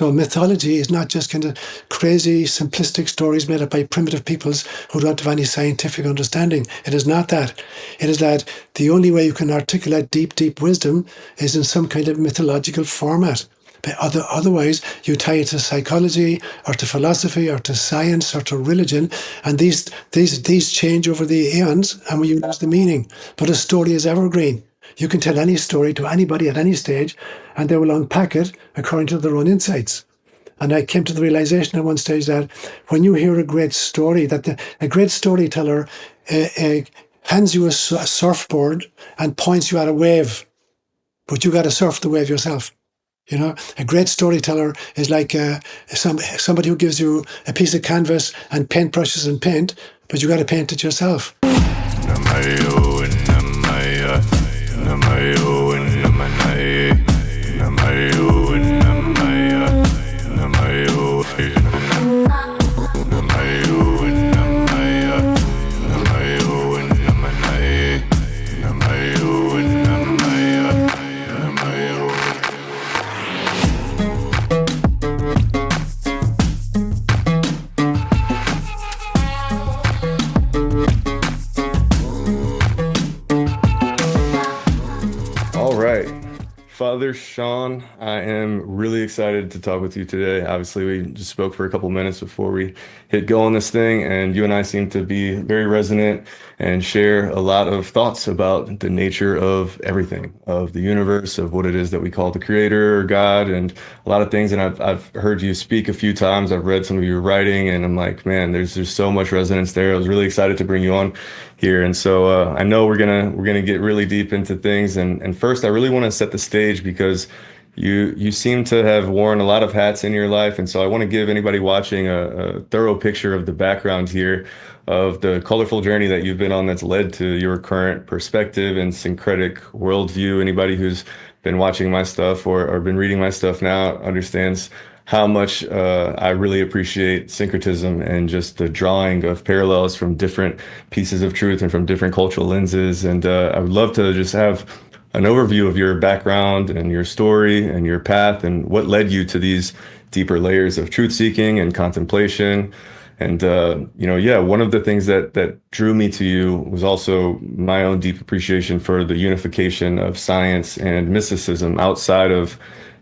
So mythology is not just kind of crazy, simplistic stories made up by primitive peoples who don't have any scientific understanding. It is not that. It is that the only way you can articulate deep, deep wisdom is in some kind of mythological format. But otherwise, you tie it to psychology or to philosophy or to science or to religion, and these change over the eons, and we lose the meaning. But a story is evergreen. You can tell any story to anybody at any stage, and they will unpack it according to their own insights. And I came to the realization at one stage that when you hear a great story, that a great storyteller hands you a surfboard and points you at a wave, but you got to surf the wave yourself. You know, a great storyteller is like somebody who gives you a piece of canvas and paintbrushes and paint, but you got to paint it yourself. Father Seán, I am really excited to talk with you today. Obviously, we just spoke for a couple minutes before we hit go on this thing, and you and I seem to be very resonant and share a lot of thoughts about the nature of everything, of the universe, of what it is that we call the creator or God, and a lot of things. And I've heard you speak a few times. I've read some of your writing, and I'm like, man, there's so much resonance there. I was really excited to bring you on here. And so I know we're gonna get really deep into things. And first, I really want to set the stage because you seem to have worn a lot of hats in your life. And so I want to give anybody watching a thorough picture of the background here of the colorful journey that you've been on that's led to your current perspective and syncretic worldview. Anybody who's been watching my stuff or been reading my stuff now understands how much I really appreciate syncretism and just the drawing of parallels from different pieces of truth and from different cultural lenses. And I would love to just have an overview of your background and your story and your path and what led you to these deeper layers of truth seeking and contemplation. And, one of the things that drew me to you was also my own deep appreciation for the unification of science and mysticism outside of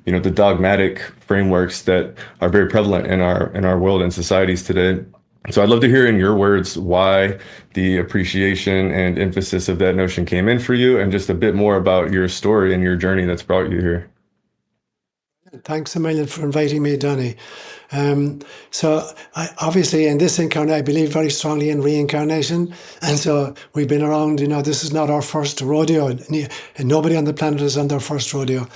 the dogmatic frameworks that are very prevalent in our world and societies today. So I'd love to hear in your words why the appreciation and emphasis of that notion came in for you, and just a bit more about your story and your journey that's brought you here. Thanks a million for inviting me, Donny. So I, obviously in this incarnation, I believe very strongly in reincarnation. And so we've been around, this is not our first rodeo, and nobody on the planet is on their first rodeo.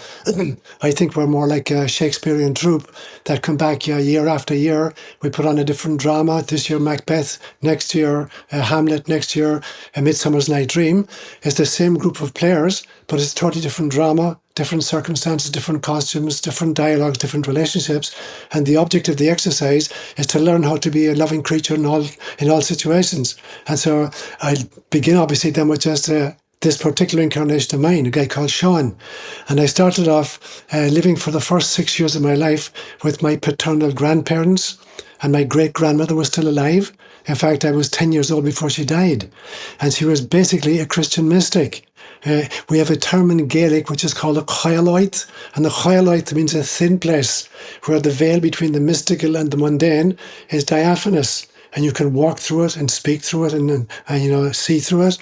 I think we're more like a Shakespearean troupe that come back year after year. We put on a different drama. This year, Macbeth. Next year, Hamlet. Next year, A Midsummer's Night Dream. It's the same group of players, but it's totally different drama, different circumstances, different costumes, different dialogues, different relationships. And the object of the exercise is to learn how to be a loving creature in all situations. And so I'll begin obviously then with just this particular incarnation of mine, a guy called Seán. And I started off living for the first 6 years of my life with my paternal grandparents, and my great-grandmother was still alive. In fact, I was 10 years old before she died. And she was basically a Christian mystic. We have a term in Gaelic which is called a choiloid, and the choiloid means a thin place where the veil between the mystical and the mundane is diaphanous, and you can walk through it and speak through it and see through it,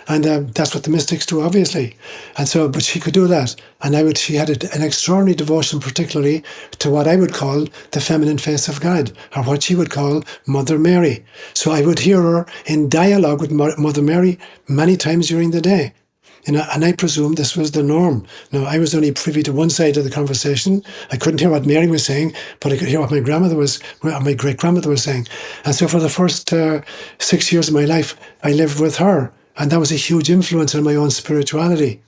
and that's what the mystics do, obviously. And so, but she could do that, and she had an extraordinary devotion, particularly to what I would call the feminine face of God, or what she would call Mother Mary. So I would hear her in dialogue with Mother Mary many times during the day. And I presume this was the norm. Now, I was only privy to one side of the conversation. I couldn't hear what Mary was saying, but I could hear what my great-grandmother was saying. And so for the first 6 years of my life, I lived with her. And that was a huge influence on my own spirituality.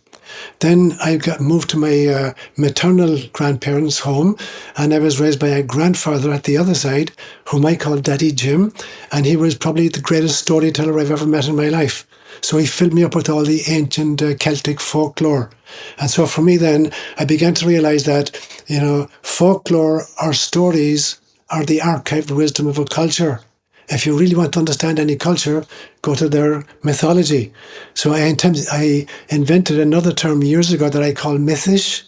Then I got moved to my maternal grandparents' home, and I was raised by a grandfather at the other side, whom I called Daddy Jim, and he was probably the greatest storyteller I've ever met in my life. So he filled me up with all the ancient Celtic folklore. And so for me then, I began to realize that, folklore or stories are the archived wisdom of a culture. If you really want to understand any culture, go to their mythology. So I invented another term years ago that I call mythish.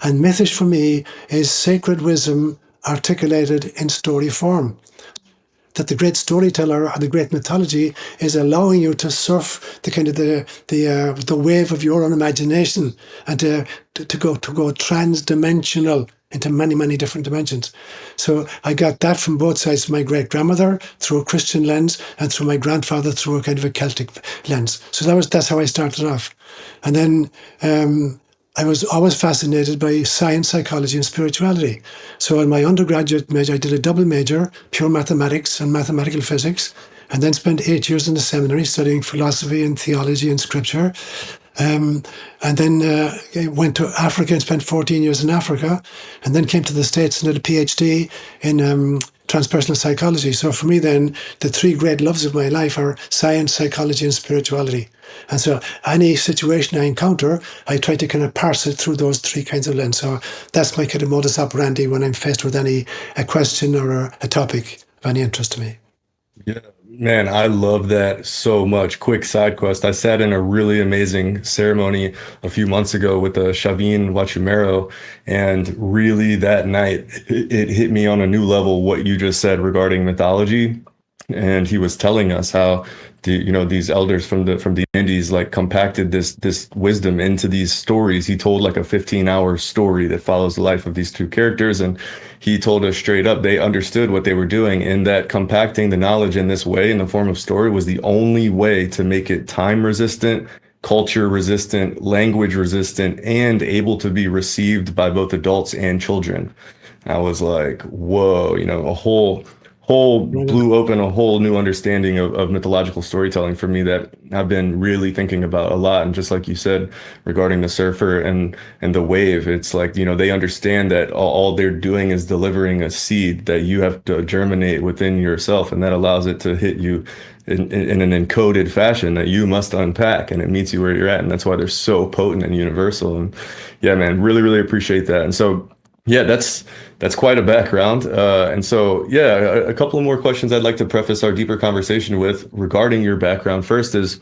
And mythish for me is sacred wisdom articulated in story form. That the great storyteller or the great mythology is allowing you to surf the kind of the wave of your own imagination and to go trans-dimensional into many, many different dimensions. So I got that from both sides. My great grandmother through a Christian lens, and through my grandfather through a kind of a Celtic lens. So that's how I started off. And then I was always fascinated by science, psychology, and spirituality. So in my undergraduate major, I did a double major, pure mathematics and mathematical physics, and then spent 8 years in the seminary studying philosophy and theology and scripture. And then I went to Africa and spent 14 years in Africa, and then came to the States and did a PhD in transpersonal psychology. So for me then, the three great loves of my life are science, psychology, and spirituality. And so any situation I encounter, I try to kind of parse it through those three kinds of lens. So that's my kind of modus operandi when I'm faced with a question or a topic of any interest to me. Yeah, man, I love that so much. Quick side quest. I sat in a really amazing ceremony a few months ago with the Shavin Wachumero, and really that night it hit me on a new level what you just said regarding mythology. And he was telling us how these elders from the Andes like compacted this wisdom into these stories. He told like a 15-hour story that follows the life of these two characters, and he told us straight up they understood what they were doing, and that compacting the knowledge in this way in the form of story was the only way to make it time resistant, culture resistant, language resistant, and able to be received by both adults and children. I was like, whoa, a whole blew open a whole new understanding of mythological storytelling for me that I've been really thinking about a lot. And just like you said regarding the surfer and the wave, it's like, they understand that all they're doing is delivering a seed that you have to germinate within yourself, and that allows it to hit you in an encoded fashion that you must unpack, and it meets you where you're at. And that's why they're so potent and universal. And yeah, man, really, really appreciate that. And so yeah, that's quite a background. And so, yeah, a couple of more questions I'd like to preface our deeper conversation with regarding your background. First is,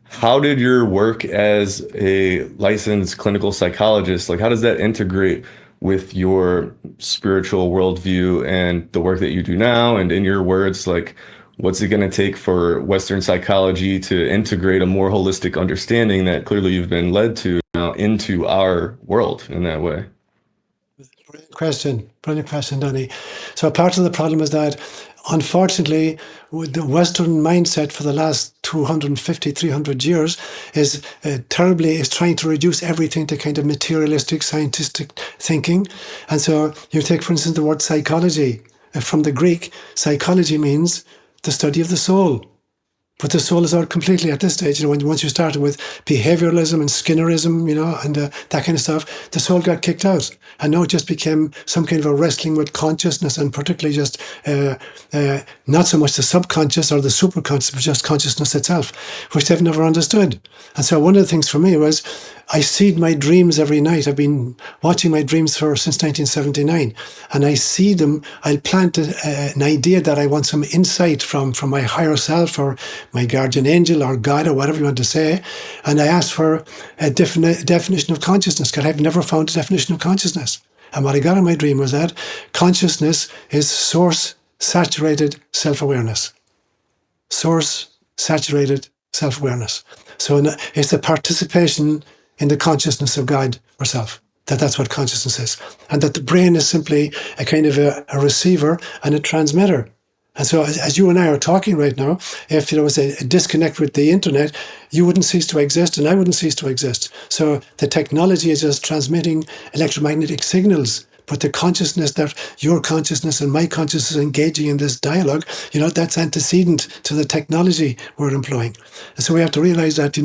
how did your work as a licensed clinical psychologist, like how does that integrate with your spiritual worldview and the work that you do now? And in your words, like, what's it going to take for Western psychology to integrate a more holistic understanding that clearly you've been led to now into our world in that way? Brilliant question, Danny. So part of the problem is that, unfortunately, the Western mindset for the last 250, 300 years is trying to reduce everything to kind of materialistic, scientific thinking. And so you take, for instance, the word psychology. From the Greek, psychology means the study of the soul. But the soul is out completely at this stage. Once you started with behavioralism and Skinnerism, and that kind of stuff, the soul got kicked out. And now it just became some kind of a wrestling with consciousness, and particularly just not so much the subconscious or the superconscious, but just consciousness itself, which they've never understood. And so one of the things for me was, I seed my dreams every night. I've been watching my dreams since 1979, and I see them. I'll plant an idea that I want some insight from my higher self or my guardian angel or God or whatever you want to say, and I ask for a definition of consciousness, because I've never found a definition of consciousness. And what I got in my dream was that consciousness is source-saturated self-awareness. Source-saturated self-awareness. So it's the participation in the consciousness of God or self. That's what consciousness is. And that the brain is simply a kind of a receiver and a transmitter. And so as you and I are talking right now, if there was a disconnect with the internet, you wouldn't cease to exist and I wouldn't cease to exist. So the technology is just transmitting electromagnetic signals but the consciousness that your consciousness and my consciousness are engaging in this dialogue, that's antecedent to the technology we're employing. And so we have to realize that,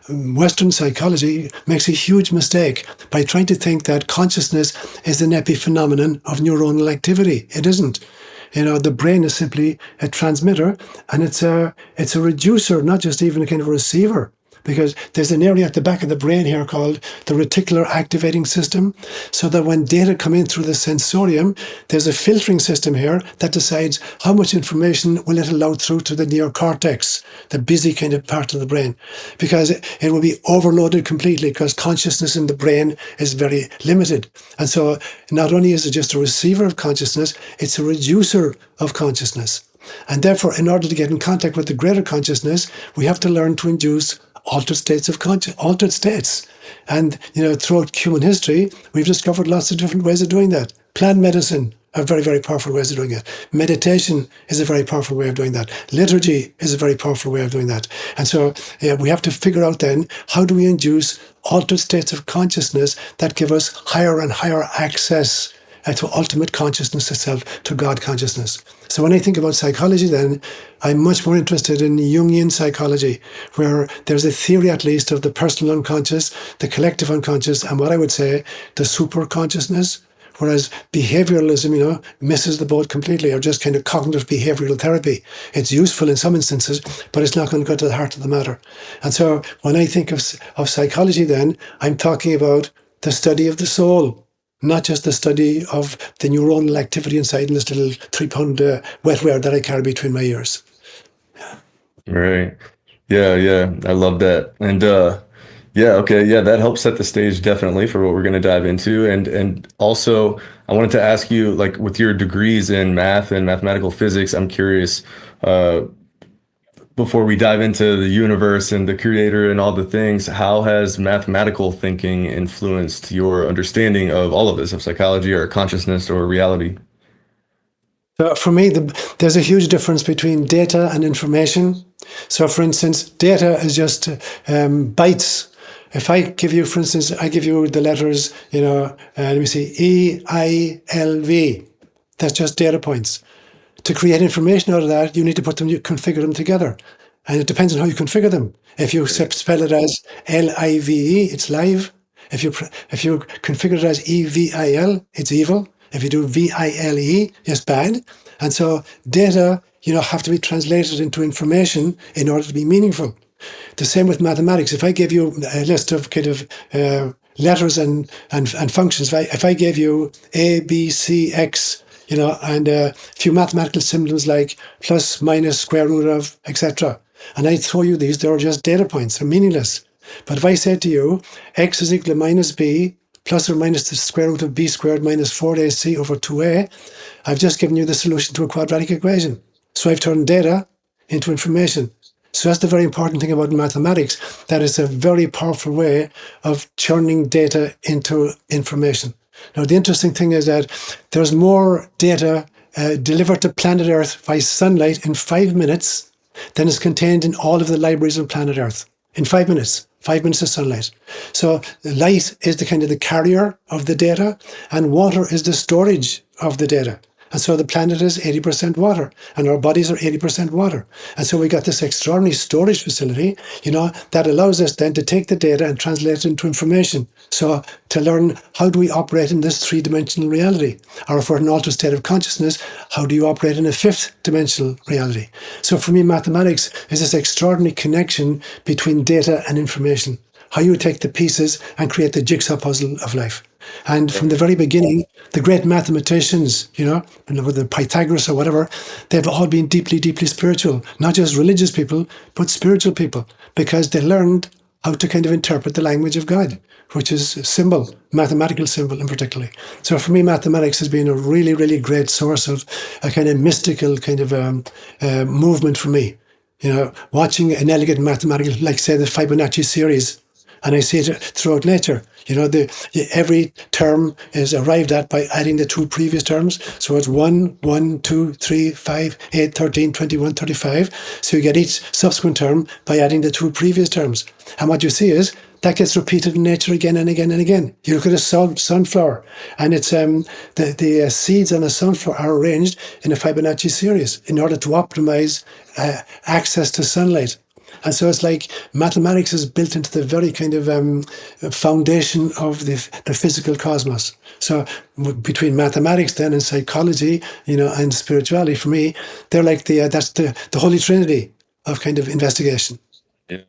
Western psychology makes a huge mistake by trying to think that consciousness is an epiphenomenon of neuronal activity. It isn't. The brain is simply a transmitter, and it's a reducer, not just even a kind of receiver. Because there's an area at the back of the brain here called the reticular activating system, so that when data come in through the sensorium, there's a filtering system here that decides how much information will it allow through to the neocortex, the busy kind of part of the brain, because it will be overloaded completely because consciousness in the brain is very limited. And so not only is it just a receiver of consciousness, it's a reducer of consciousness. And therefore, in order to get in contact with the greater consciousness, we have to learn to induce altered states of altered states. And, throughout human history, we've discovered lots of different ways of doing that. Plant medicine are very, very powerful ways of doing it. Meditation is a very powerful way of doing that. Liturgy is a very powerful way of doing that. And so we have to figure out then, how do we induce altered states of consciousness that give us higher and higher access to ultimate consciousness itself, to God consciousness. So when I think about psychology then, I'm much more interested in Jungian psychology, where there's a theory at least of the personal unconscious, the collective unconscious, and what I would say, the super consciousness, whereas behavioralism, misses the boat completely, or just kind of cognitive behavioral therapy. It's useful in some instances, but it's not going to go to the heart of the matter. And so when I think of psychology then, I'm talking about the study of the soul, not just the study of the neuronal activity inside in this little 3-pound wetware that I carry between my ears. Right. Yeah. I love that. And that helps set the stage definitely for what we're going to dive into. And also, I wanted to ask you, like, with your degrees in math and mathematical physics, I'm curious, before we dive into the universe and the creator and all the things, how has mathematical thinking influenced your understanding of all of this, of psychology or consciousness or reality? So for me, there's a huge difference between data and information. So for instance, data is just bytes. If I give you, for instance, I give you the letters, let me see, E, I, L, V. That's just data points. To create information out of that, you need to configure them together. And it depends on how you configure them. If you spell it as L-I-V-E, it's live. If you configure it as E-V-I-L, it's evil. If you do V-I-L-E, it's bad. And so data, have to be translated into information in order to be meaningful. The same with mathematics. If I gave you a list of kind of letters and functions, if I gave you A, B, C, X, and a few mathematical symbols like plus, minus, square root of, etc. And I throw you these, they're just data points, they're meaningless. But if I say to you, x is equal to minus b, plus or minus the square root of b squared minus 4ac over 2a, I've just given you the solution to a quadratic equation. So I've turned data into information. So that's the very important thing about mathematics, that it's a very powerful way of churning data into information. Now, the interesting thing is that there's more data delivered to planet Earth by sunlight in 5 minutes than is contained in all of the libraries on planet Earth. In 5 minutes. 5 minutes of sunlight. So light is the kind of the carrier of the data, and water is the storage of the data. And so the planet is 80% water, and our bodies are 80% water. And so we got this extraordinary storage facility, that allows us then to take the data and translate it into information. So to learn, how do we operate in this 3-dimensional reality? Or if we're in an altered state of consciousness, how do you operate in a 5th-dimensional reality? So for me, mathematics is this extraordinary connection between data and information. How you take the pieces and create the jigsaw puzzle of life. And from the very beginning, the great mathematicians, whether Pythagoras or whatever, they've all been deeply, deeply spiritual. Not just religious people, but spiritual people, because they learned how to kind of interpret the language of God, which is a symbol, mathematical symbol in particular. So for me, mathematics has been a really, really great source of a kind of mystical kind of movement for me. Watching an elegant mathematical, like say the Fibonacci series, and I see it throughout nature. Every term is arrived at by adding the 2 previous terms. So it's 1, 1, 2, 3, 5, 8, 13, 21, 35. So you get each subsequent term by adding the 2 previous terms. And what you see is that gets repeated in nature again and again and again. You look at a sunflower, and it's the seeds on a sunflower are arranged in a Fibonacci series in order to optimize access to sunlight. And so it's like mathematics is built into the very kind of foundation of the physical cosmos. So between mathematics then and psychology, and spirituality, for me, they're like that's the holy trinity of kind of investigation. Yeah.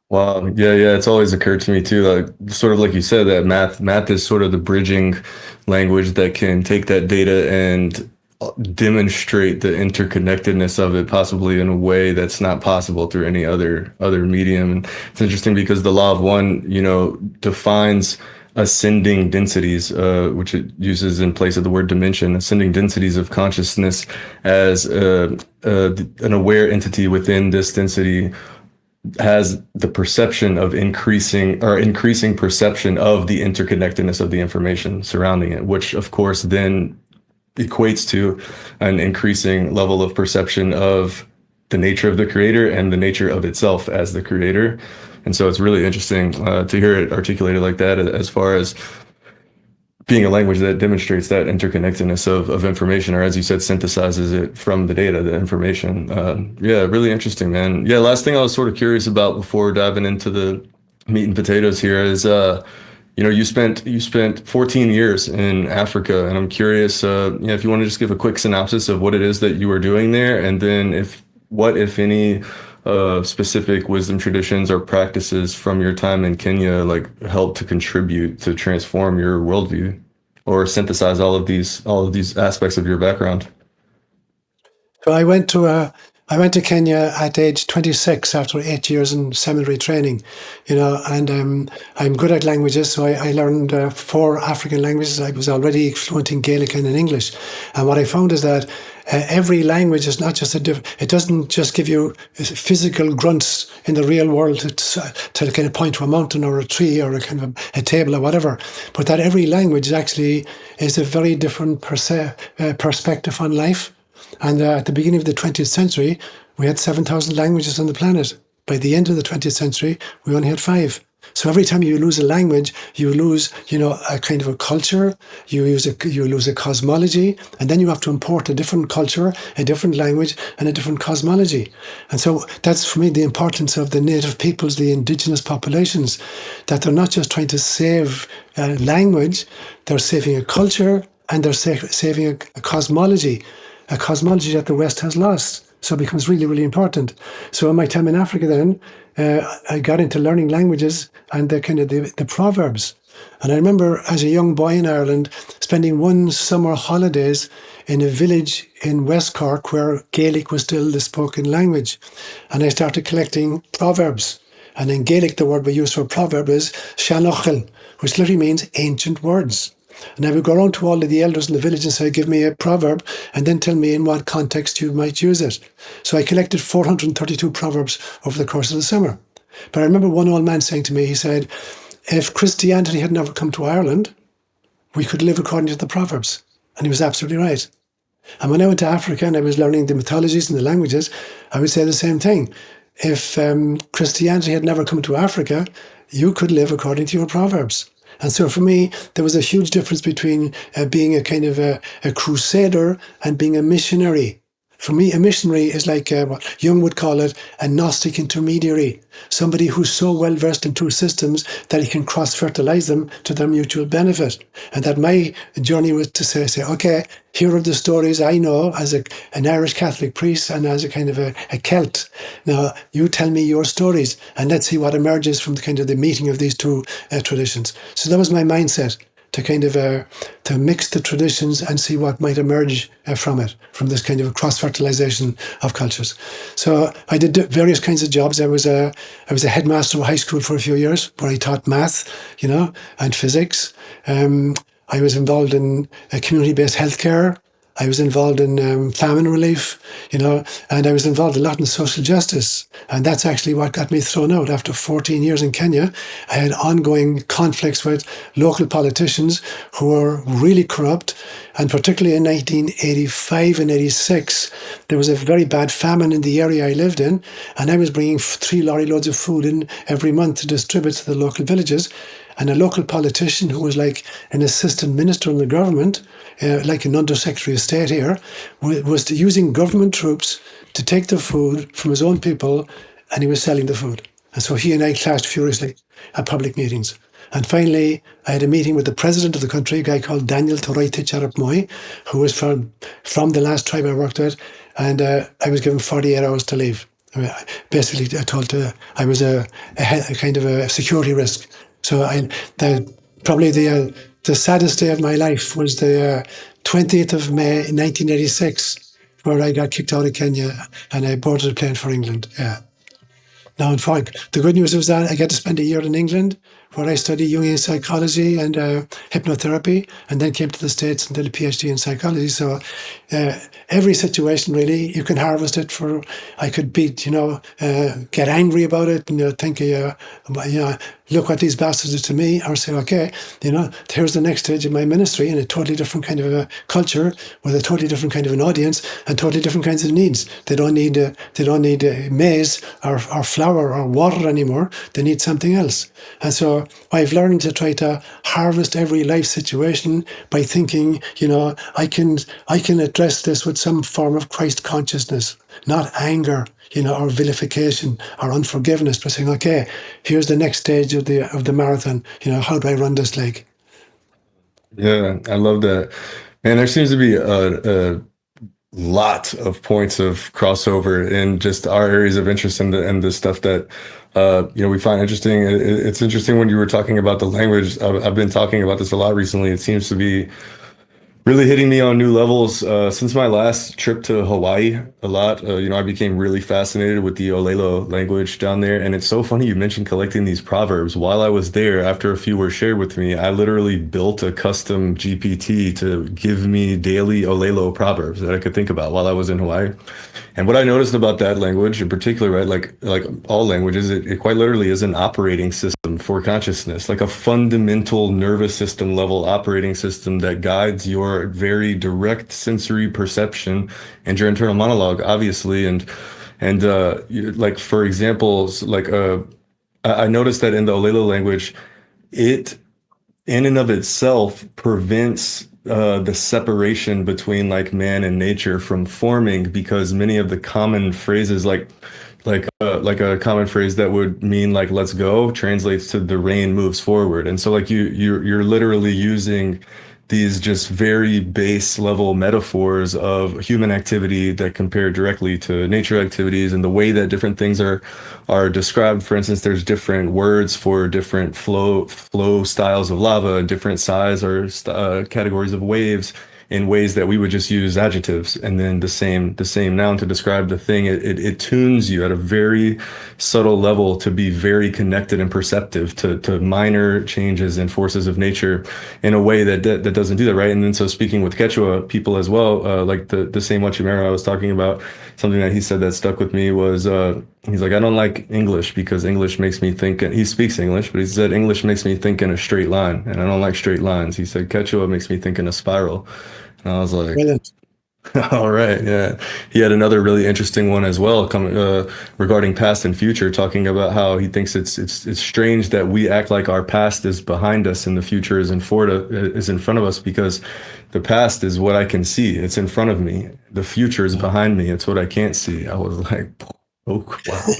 Wow. Yeah. It's always occurred to me too, like sort of like you said, that math is sort of the bridging language that can take that data and demonstrate the interconnectedness of it, possibly in a way that's not possible through any other medium. And it's interesting because the law of one, defines ascending densities, which it uses in place of the word dimension, ascending densities of consciousness as an aware entity within this density has the perception of increasing perception of the interconnectedness of the information surrounding it, which of course then equates to an increasing level of perception of the nature of the creator and the nature of itself as the creator. And so it's really interesting to hear it articulated like that, as far as being a language that demonstrates that interconnectedness of information, or as you said, synthesizes it from the data, the information. Really interesting, man. Yeah, last thing I was sort of curious about before diving into the meat and potatoes here is you spent 14 years in Africa, and I'm curious, if you want to just give a quick synopsis of what it is that you were doing there, and then if any specific wisdom traditions or practices from your time in Kenya helped to contribute to transform your worldview or synthesize all of these aspects of your background. So I went to Kenya at age 26 after 8 years in seminary training, and I'm good at languages. So I learned 4 African languages. I was already fluent in Gaelic and in English. And what I found is that every language is not just it doesn't just give you physical grunts in the real world to kind of point to a mountain or a tree or a kind of a table or whatever, but that every language actually is a very different perspective on life. And at the beginning of the 20th century, we had 7,000 languages on the planet. By the end of the 20th century, we only had 5. So every time you lose a language, you lose, a kind of a culture, you lose a cosmology, and then you have to import a different culture, a different language, and a different cosmology. And so that's, for me, the importance of the native peoples, the indigenous populations, that they're not just trying to save language, they're saving a culture, and they're saving a cosmology that the West has lost. So it becomes really, really important. So in my time in Africa then, I got into learning languages and the proverbs. And I remember as a young boy in Ireland spending one summer holidays in a village in West Cork where Gaelic was still the spoken language. And I started collecting proverbs. And in Gaelic, the word we use for proverb is seanochel, which literally means ancient words. And I would go around to all of the elders in the village and say, give me a proverb, and then tell me in what context you might use it. So I collected 432 proverbs over the course of the summer. But I remember one old man saying to me, he said, if Christianity had never come to Ireland, we could live according to the proverbs. And he was absolutely right. And when I went to Africa and I was learning the mythologies and the languages, I would say the same thing. If Christianity had never come to Africa, you could live according to your proverbs. And so for me, there was a huge difference between being a kind of a crusader and being a missionary. For me, a missionary is like what Jung would call it, a Gnostic intermediary, somebody who's so well versed in 2 systems that he can cross-fertilize them to their mutual benefit. And that my journey was to say, okay, here are the stories I know as an Irish Catholic priest and as a kind of a Celt. Now, you tell me your stories and let's see what emerges from the meeting of these 2 traditions. So that was my mindset, to kind of to mix the traditions and see what might emerge from this kind of cross-fertilization of cultures. So I did various kinds of jobs. I was a headmaster of a high school for a few years where I taught math, and physics. I was involved in community-based healthcare. I was involved in famine relief, and I was involved a lot in social justice. And that's actually what got me thrown out. After 14 years in Kenya, I had ongoing conflicts with local politicians who were really corrupt. And particularly in 1985 and 86, there was a very bad famine in the area I lived in. And I was bringing 3 lorry loads of food in every month to distribute to the local villages. And a local politician who was like an assistant minister in the government, like an undersecretary of state here, was using government troops to take the food from his own people, and he was selling the food. And so he and I clashed furiously at public meetings. And finally, I had a meeting with the president of the country, a guy called Daniel Toroitich Arap Moi, who was from the last tribe I worked with, and I was given 48 hours to leave. Basically, I was a kind of a security risk. So probably the saddest day of my life was the 20th of May 1986, where I got kicked out of Kenya and I boarded a plane for England. Yeah. Now, in fact, the good news was that I got to spend a year in England, where I studied Jungian psychology and hypnotherapy, and then came to the States and did a PhD in psychology. So every situation, really, you can harvest it for. I could get angry about it, and think, look what these bastards did to me, or say, okay, here's the next stage of my ministry in a totally different kind of a culture with a totally different kind of an audience and totally different kinds of needs. They don't need maize or flour or water anymore. They need something else. And so I've learned to try to harvest every life situation by thinking, I can address this with some form of Christ consciousness, not anger, or vilification or unforgiveness, but saying, okay, here's the next stage of the marathon. How do I run this leg? Yeah, I love that. Man, there seems to be a lot of points of crossover in just our areas of interest and the stuff that we find interesting. It's interesting when you were talking about the language. I've been talking about this a lot recently. It seems to be really hitting me on new levels since my last trip to Hawaii a lot. I became really fascinated with the Olelo language down there. And it's so funny you mentioned collecting these proverbs. While I was there, after a few were shared with me, I literally built a custom GPT to give me daily Olelo proverbs that I could think about while I was in Hawaii. And what I noticed about that language in particular, right, like all languages, it quite literally is an operating system for consciousness, like a fundamental nervous system level operating system that guides your very direct sensory perception and your internal monologue, obviously. And like, for example, I noticed that in the Olelo language, it in and of itself prevents the separation between like man and nature from forming, because many of the common phrases like a common phrase that would mean like let's go translates to the rain moves forward. And so like you're literally using these just very base level metaphors of human activity that compare directly to nature activities, and the way that different things are described. For instance, there's different words for different flow styles of lava, different size or categories of waves, in ways that we would just use adjectives, and then the same noun to describe the thing. It tunes you at a very subtle level to be very connected and perceptive to minor changes and forces of nature in a way that doesn't do that, right? And then so speaking with Quechua people as well, like the same Wachimera I was talking about, something that he said that stuck with me was he's like, I don't like English because English makes me think, and he speaks English, but he said English makes me think in a straight line, and I don't like straight lines. He said Quechua makes me think in a spiral. And I was like, Brilliant. all right, yeah. He had another really interesting one as well, coming regarding past and future, talking about how he thinks it's strange that we act like our past is behind us and the future is in front of us, because the past is what I can see. It's in front of me. The future is behind me. It's what I can't see. I was like, oh, wow.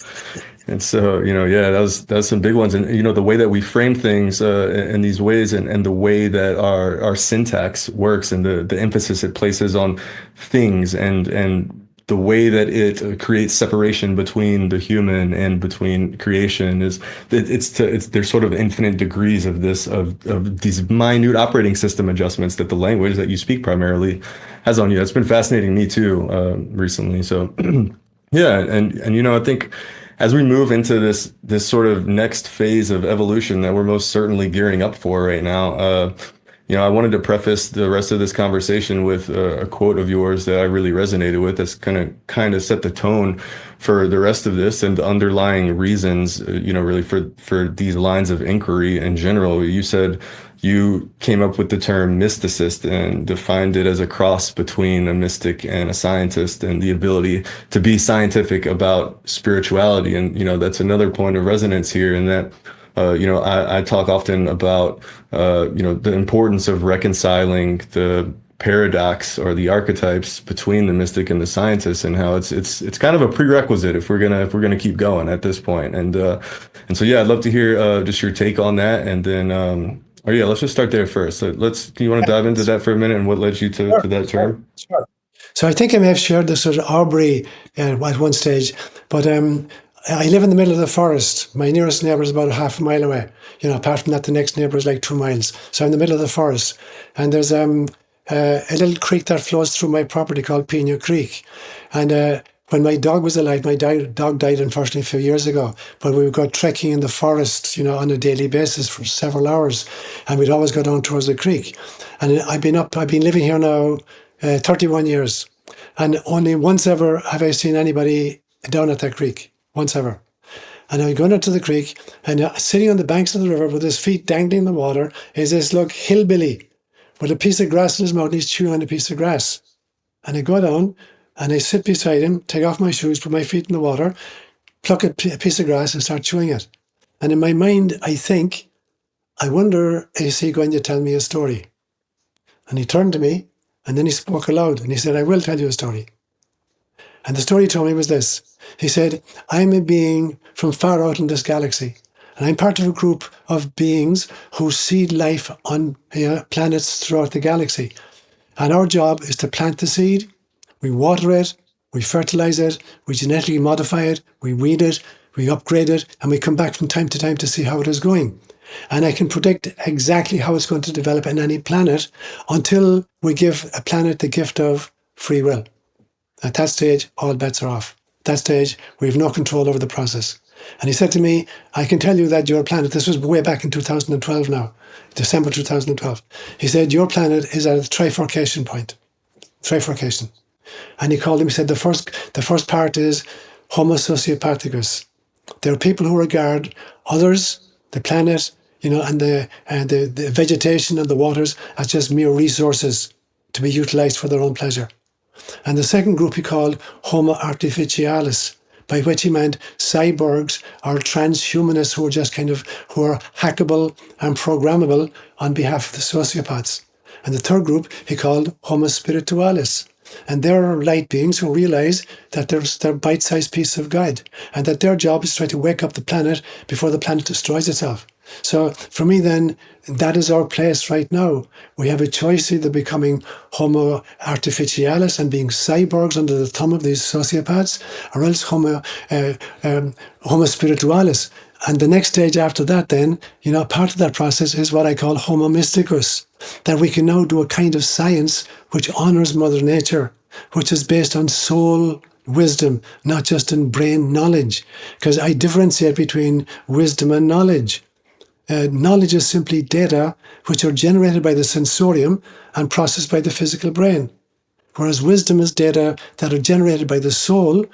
And so, yeah, that was some big ones. And, the way that we frame things in these ways, and the way that our syntax works, and the emphasis it places on things, and the way that it creates separation between the human and between creation, there's sort of infinite degrees of these minute operating system adjustments that the language that you speak primarily has on you. That's been fascinating me too, recently. So yeah. And I think as we move into this sort of next phase of evolution that we're most certainly gearing up for right now, I wanted to preface the rest of this conversation with a quote of yours that I really resonated with. That's kind of set the tone for the rest of this and the underlying reasons, really for these lines of inquiry in general. You said you came up with the term mysticist and defined it as a cross between a mystic and a scientist, and the ability to be scientific about spirituality. And, that's another point of resonance here, in that I talk often about, the importance of reconciling the paradox or the archetypes between the mystic and the scientist, and how it's kind of a prerequisite if we're gonna keep going at this point. And so yeah, I'd love to hear just your take on that, and then let's just start there first. So do you want to dive into that for a minute, and what led you to that term? Sure. So I think I may have shared this with Aubrey at one stage, but I live in the middle of the forest. My nearest neighbour is about half a mile away. Apart from that, the next neighbour is like 2 miles. So I'm in the middle of the forest, and there's a little creek that flows through my property called Pina Creek. And when my dog was alive, my dog died unfortunately a few years ago, but we would go trekking in the forest, on a daily basis for several hours, and we'd always go down towards the creek. And I've been living here now 31 years, and only once ever have I seen anybody down at that creek, once ever. And I go down to the creek, and sitting on the banks of the river with his feet dangling in the water is this hillbilly with a piece of grass in his mouth, and he's chewing on a piece of grass. And I go down, and I sit beside him, take off my shoes, put my feet in the water, pluck a piece of grass and start chewing it. And in my mind, I think, I wonder, is he going to tell me a story? And he turned to me, and then he spoke aloud, and he said, I will tell you a story. And the story he told me was this. He said, I'm a being from far out in this galaxy, and I'm part of a group of beings who seed life on planets throughout the galaxy. And our job is to plant the seed. We water it, we fertilize it, we genetically modify it, we weed it, we upgrade it, and we come back from time to time to see how it is going. And I can predict exactly how it's going to develop in any planet until we give a planet the gift of free will. At that stage, all bets are off. At that stage, we have no control over the process. And he said to me, I can tell you that your planet, this was way back in 2012 now, December 2012. He said, your planet is at a trifurcation point. Trifurcation. And he called him, he said, the first part is Homo sociopathicus. There are people who regard others, the planet, and the vegetation and the waters as just mere resources to be utilized for their own pleasure. And the second group he called Homo artificialis, by which he meant cyborgs or transhumanists who are hackable and programmable on behalf of the sociopaths. And the third group he called Homo spiritualis. And they're light beings who realize that they're a bite-sized piece of God, and that their job is to try to wake up the planet before the planet destroys itself. So for me then, that is our place right now. We have a choice, either becoming Homo artificialis and being cyborgs under the thumb of these sociopaths, or else Homo spiritualis. And the next stage after that then, part of that process is what I call Homo mysticus, that we can now do a kind of science which honors Mother Nature, which is based on soul wisdom, not just in brain knowledge. Because I differentiate between wisdom and knowledge. Knowledge is simply data which are generated by the sensorium and processed by the physical brain, whereas wisdom is data that are generated by the soul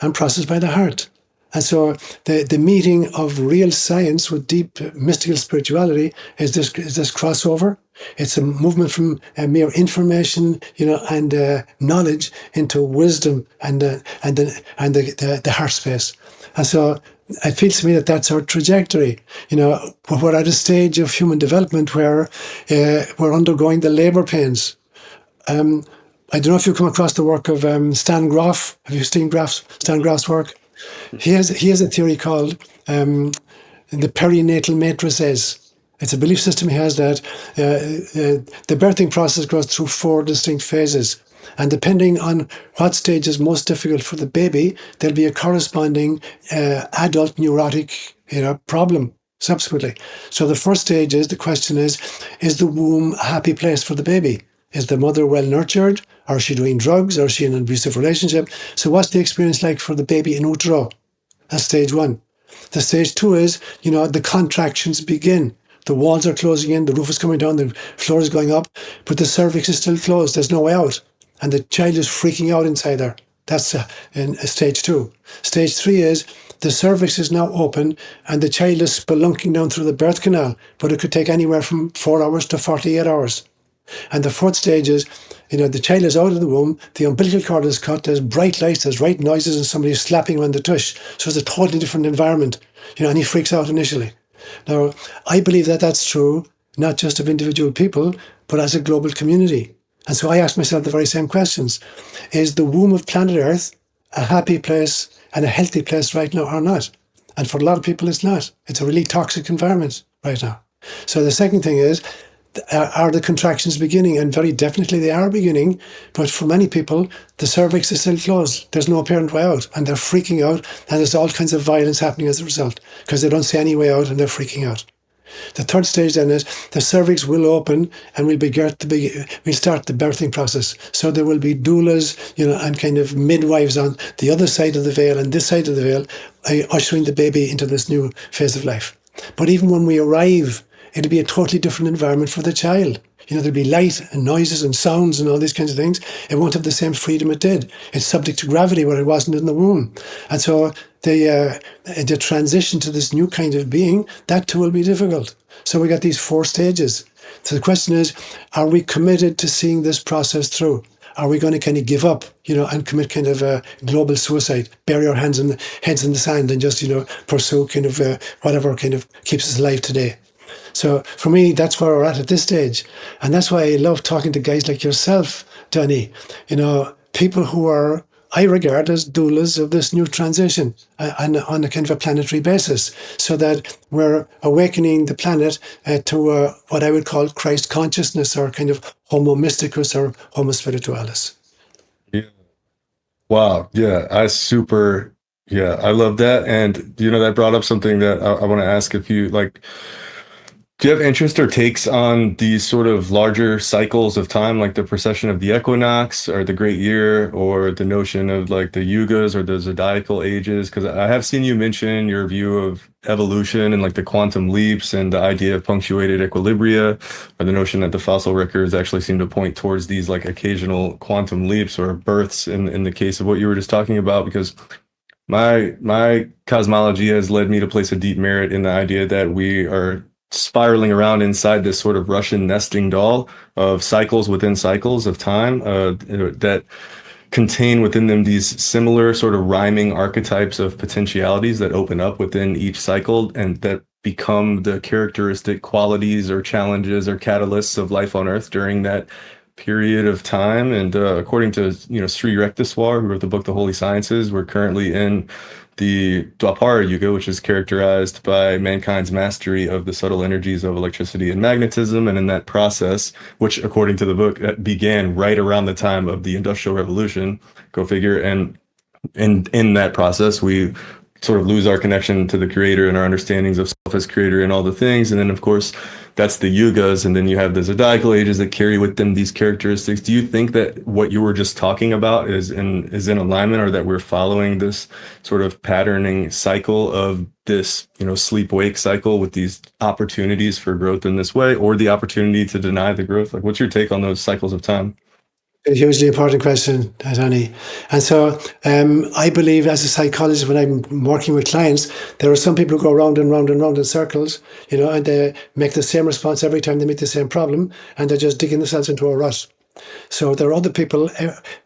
and processed by the heart. And so the meeting of real science with deep mystical spirituality is this crossover. It's a movement from mere information, and knowledge into wisdom and the heart space. And so it feels to me that that's our trajectory. We're at a stage of human development where we're undergoing the labor pains. I don't know if you come across the work of Stan Grof. Have you seen Stan Grof's work? He has a theory called the perinatal matrices. It's a belief system he has that the birthing process goes through 4 distinct phases. And depending on what stage is most difficult for the baby, there'll be a corresponding adult neurotic problem subsequently. So the first stage the question is the womb a happy place for the baby? Is the mother well nurtured? Or is she doing drugs? Or is she in an abusive relationship? So what's the experience like for the baby in utero? That's stage 1. The stage 2 is, the contractions begin. the walls are closing in, the roof is coming down, the floor is going up, but the cervix is still closed. There's no way out. And the child is freaking out inside there. That's in stage 2. Stage 3 is the cervix is now open and the child is spelunking down through the birth canal, but it could take anywhere from 4 hours to 48 hours. And the 4th stage is, the child is out of the womb, the umbilical cord is cut, there's bright lights, there's bright noises, and somebody is slapping him on the tush. So it's a totally different environment, and he freaks out initially. Now, I believe that that's true, not just of individual people, but as a global community. And so I ask myself the very same questions. Is the womb of planet Earth a happy place and a healthy place right now or not? And for a lot of people, it's not. It's a really toxic environment right now. So the second thing is, are the contractions beginning? And very definitely they are beginning. But for many people, the cervix is still closed. There's no apparent way out. And they're freaking out. And there's all kinds of violence happening as a result because they don't see any way out and they're freaking out. The 3rd stage then is the cervix will open and we'll start the birthing process. So there will be doulas, and kind of midwives on the other side of the veil and this side of the veil, ushering the baby into this new phase of life. But even when we arrive, it'll be a totally different environment for the child. There'll be light and noises and sounds and all these kinds of things. It won't have the same freedom it did. It's subject to gravity where it wasn't in the womb. And so the transition to this new kind of being, that too will be difficult. So we got these 4 stages. So the question is, are we committed to seeing this process through? Are we going to kind of give up, and commit kind of a global suicide, bury our heads in the sand and just, pursue kind of whatever kind of keeps us alive today? So for me, that's where we're at this stage. And that's why I love talking to guys like yourself, Danny. People who I regard as doulas of this new transition on a kind of a planetary basis, so that we're awakening the planet to what I would call Christ consciousness, or kind of homo mysticus or homo spiritualis. Yeah. Wow. Yeah. I love that. And, that brought up something that I want to ask if you do you have interest or takes on these sort of larger cycles of time, like the precession of the equinox or the great year, or the notion of the yugas or the zodiacal ages? Because I have seen you mention your view of evolution and the quantum leaps and the idea of punctuated equilibria, or the notion that the fossil records actually seem to point towards these occasional quantum leaps or births in the case of what you were just talking about. Because my cosmology has led me to place a deep merit in the idea that we are spiraling around inside this sort of Russian nesting doll of cycles within cycles of time that contain within them these similar sort of rhyming archetypes of potentialities that open up within each cycle and that become the characteristic qualities or challenges or catalysts of life on Earth during that period of time. And according to Sri Rektaswar, who wrote the book The Holy Sciences, we're currently in the Dwapara Yuga, which is characterized by mankind's mastery of the subtle energies of electricity and magnetism. And in that process, which according to the book began right around the time of the Industrial Revolution, go figure, and in that process, we sort of lose our connection to the creator and our understandings of self as creator and all the things. And then, of course, that's the yugas. And then you have the zodiacal ages that carry with them these characteristics. Do you think that what you were just talking about is in alignment, or that we're following this sort of patterning cycle of this, sleep-wake cycle with these opportunities for growth in this way, or the opportunity to deny the growth? What's your take on those cycles of time? A hugely important question, Danny. And so I believe as a psychologist, when I'm working with clients, there are some people who go round and round and round in circles, and they make the same response every time they meet the same problem, and they're just digging themselves into a rut. So there are other people,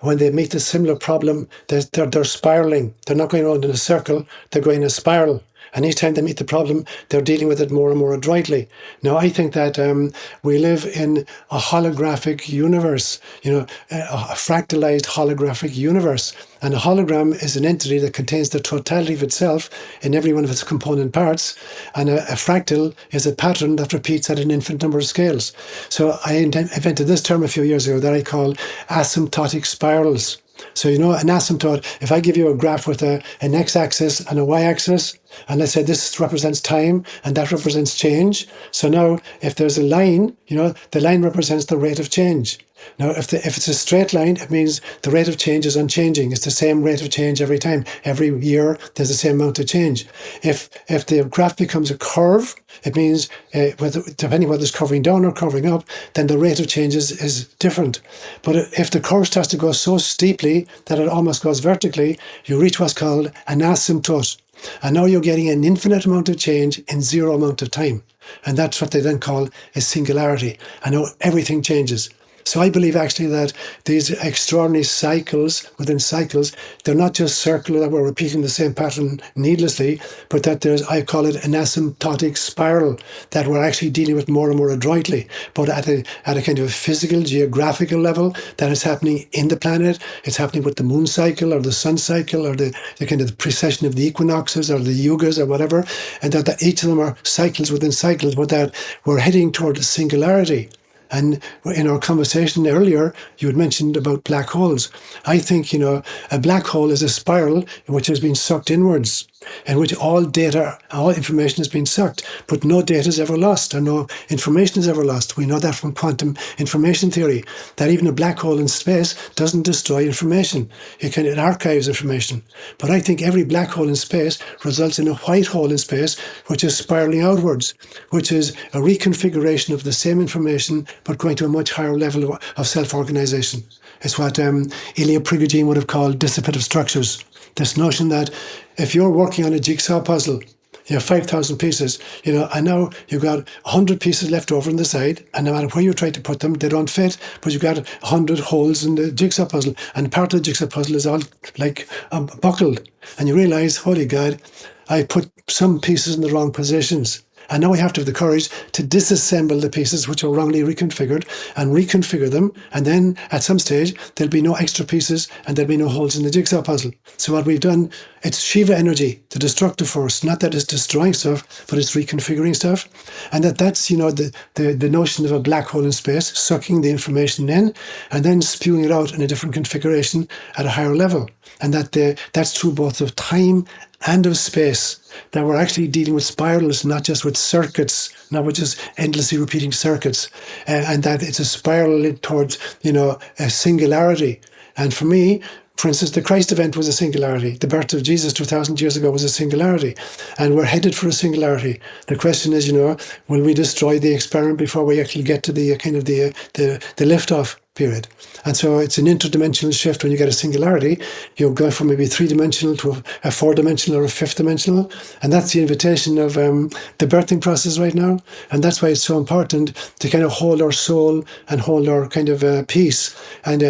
when they meet a similar problem, they're spiraling. They're not going around in a circle, they're going in a spiral. And each time they meet the problem, they're dealing with it more and more adroitly. Now, I think that we live in a holographic universe, a fractalized holographic universe. And a hologram is an entity that contains the totality of itself in every one of its component parts. And a fractal is a pattern that repeats at an infinite number of scales. So I invented this term a few years ago that I call asymptotic spirals. So, an asymptote, if I give you a graph with an x-axis and a y-axis, and let's say this represents time and that represents change. So now if there's a line, the line represents the rate of change. Now, if it's a straight line, it means the rate of change is unchanging. It's the same rate of change every time. Every year, there's the same amount of change. If the graph becomes a curve, it means depending whether it's curving down or curving up, then the rate of change is different. But if the curve starts to go so steeply that it almost goes vertically, you reach what's called an asymptote. And now you're getting an infinite amount of change in zero amount of time. And that's what they then call a singularity. And now everything changes. So I believe actually that these extraordinary cycles within cycles, they're not just circular, that we're repeating the same pattern needlessly, but that there's, I call it an asymptotic spiral, that we're actually dealing with more and more adroitly, but at a kind of a physical, geographical level, that is happening in the planet. It's happening with the moon cycle or the sun cycle or the kind of the precession of the equinoxes or the yugas or whatever, and that each of them are cycles within cycles, but that we're heading toward a singularity. And in our conversation earlier, you had mentioned about black holes. I think, a black hole is a spiral which has been sucked inwards, in which all data, all information has been sucked, but no data is ever lost, or no information is ever lost. We know that from quantum information theory, that even a black hole in space doesn't destroy information. It archives information. But I think every black hole in space results in a white hole in space, which is spiraling outwards, which is a reconfiguration of the same information, but going to a much higher level of self-organization. It's what Ilya Prigogine would have called dissipative structures. This notion that if you're working on a jigsaw puzzle, you have 5,000 pieces, and now you've got 100 pieces left over on the side, and no matter where you try to put them, they don't fit, but you've got 100 holes in the jigsaw puzzle, and part of the jigsaw puzzle is all like buckled, and you realize, holy God, I put some pieces in the wrong positions. And now we have to have the courage to disassemble the pieces which are wrongly reconfigured and reconfigure them. And then at some stage, there'll be no extra pieces and there'll be no holes in the jigsaw puzzle. So what we've done, it's Shiva energy, the destructive force. Not that it's destroying stuff, but it's reconfiguring stuff. And that's, the notion of a black hole in space, sucking the information in and then spewing it out in a different configuration at a higher level. And that's true both of time and of space, that we're actually dealing with spirals, not just with circuits, not with just endlessly repeating circuits, and that it's a spiral towards, a singularity. And for me, for instance, the Christ event was a singularity. The birth of Jesus 2,000 years ago was a singularity. And we're headed for a singularity. The question is, will we destroy the experiment before we actually get to the kind of the liftoff period? And so it's an interdimensional shift. When you get a singularity, you're going from maybe 3-dimensional to a 4-dimensional or a 5th-dimensional. And that's the invitation of the birthing process right now. And that's why it's so important to kind of hold our soul and hold our kind of peace and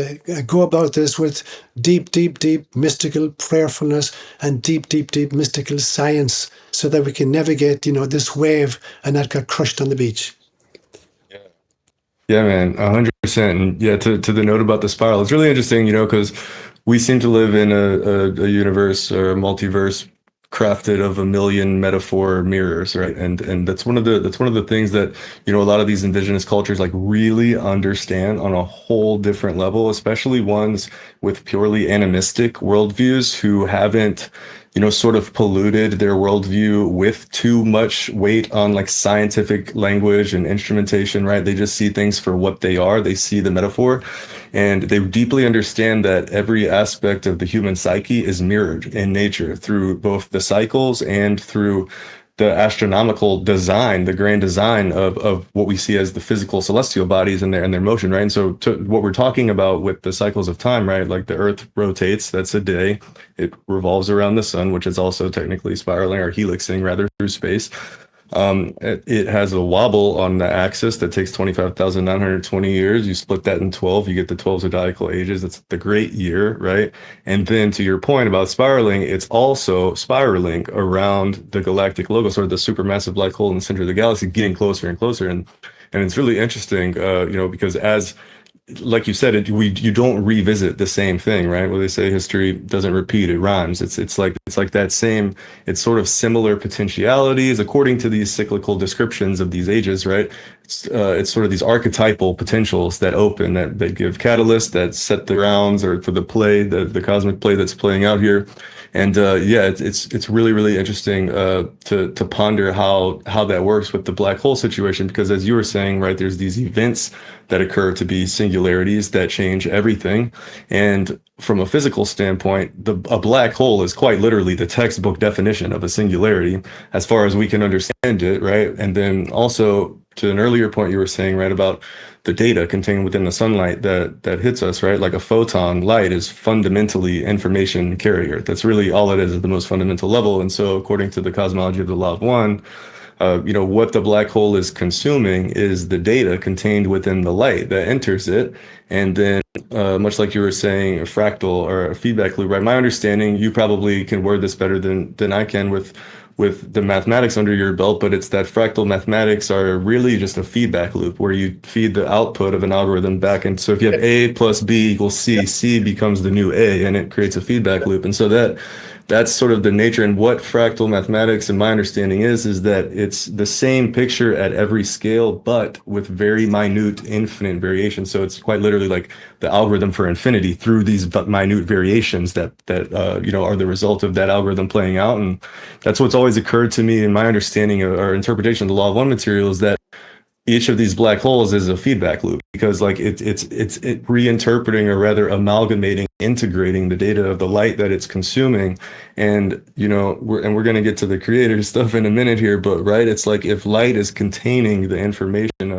go about this with deep, deep, deep mystical prayerfulness and deep, deep, deep mystical science, so that we can navigate, this wave and not get crushed on the beach. Yeah, man, 100%. And yeah, to the note about the spiral, it's really interesting, because we seem to live in a universe or a multiverse crafted of a million metaphor mirrors, right? And that's one of the things that, a lot of these indigenous cultures like really understand on a whole different level, especially ones with purely animistic worldviews who haven't sort of polluted their worldview with too much weight on like scientific language and instrumentation, right? They just see things for what they are. They see the metaphor, and they deeply understand that every aspect of the human psyche is mirrored in nature through both the cycles and through the astronomical design, the grand design of what we see as the physical celestial bodies and their motion, right? And so what we're talking about with the cycles of time, right? Like the Earth rotates, that's a day. It revolves around the sun, which is also technically spiraling or helixing rather through space. It has a wobble on the axis that takes 25,920 years. You split that in 12, you get the 12 zodiacal ages. That's the great year, right? And then to your point about spiraling, it's also spiraling around the galactic logos, or the supermassive black hole in the center of the galaxy, getting closer and closer. And it's really interesting, because as like you said, you don't revisit the same thing, right? Well, they say history doesn't repeat, it rhymes. It's like that same, it's sort of similar potentialities according to these cyclical descriptions of these ages, right? it's sort of these archetypal potentials that open, that give catalysts, that set the grounds or for the play, the cosmic play that's playing out here. And yeah, it's really, really interesting to ponder how that works with the black hole situation, because as you were saying, right, there's these events that occur to be singularities that change everything. And from a physical standpoint, a black hole is quite literally the textbook definition of a singularity as far as we can understand it, right? And then also to an earlier point you were saying, right, about the data contained within the sunlight that hits us, right? Like a photon, light is fundamentally information carrier. That's really all it is at the most fundamental level. And so according to the cosmology of the law of one, what the black hole is consuming is the data contained within the light that enters it. And then, much like you were saying, a fractal or a feedback loop, right? My understanding, you probably can word this better than I can with the mathematics under your belt, but it's that fractal mathematics are really just a feedback loop where you feed the output of an algorithm back. And so if you have A plus B equals C, C becomes the new A, and it creates a feedback loop. And so that's sort of the nature. And what fractal mathematics, in my understanding, is that it's the same picture at every scale, but with very minute, infinite variations. So it's quite literally like the algorithm for infinity through these minute variations that are the result of that algorithm playing out. And that's what's always occurred to me in my understanding or interpretation of the law of one material, is that each of these black holes is a feedback loop, because like it's reinterpreting, or rather amalgamating, integrating the data of the light that it's consuming. And we're going to get to the creator stuff in a minute here, but right, it's like if light is containing the information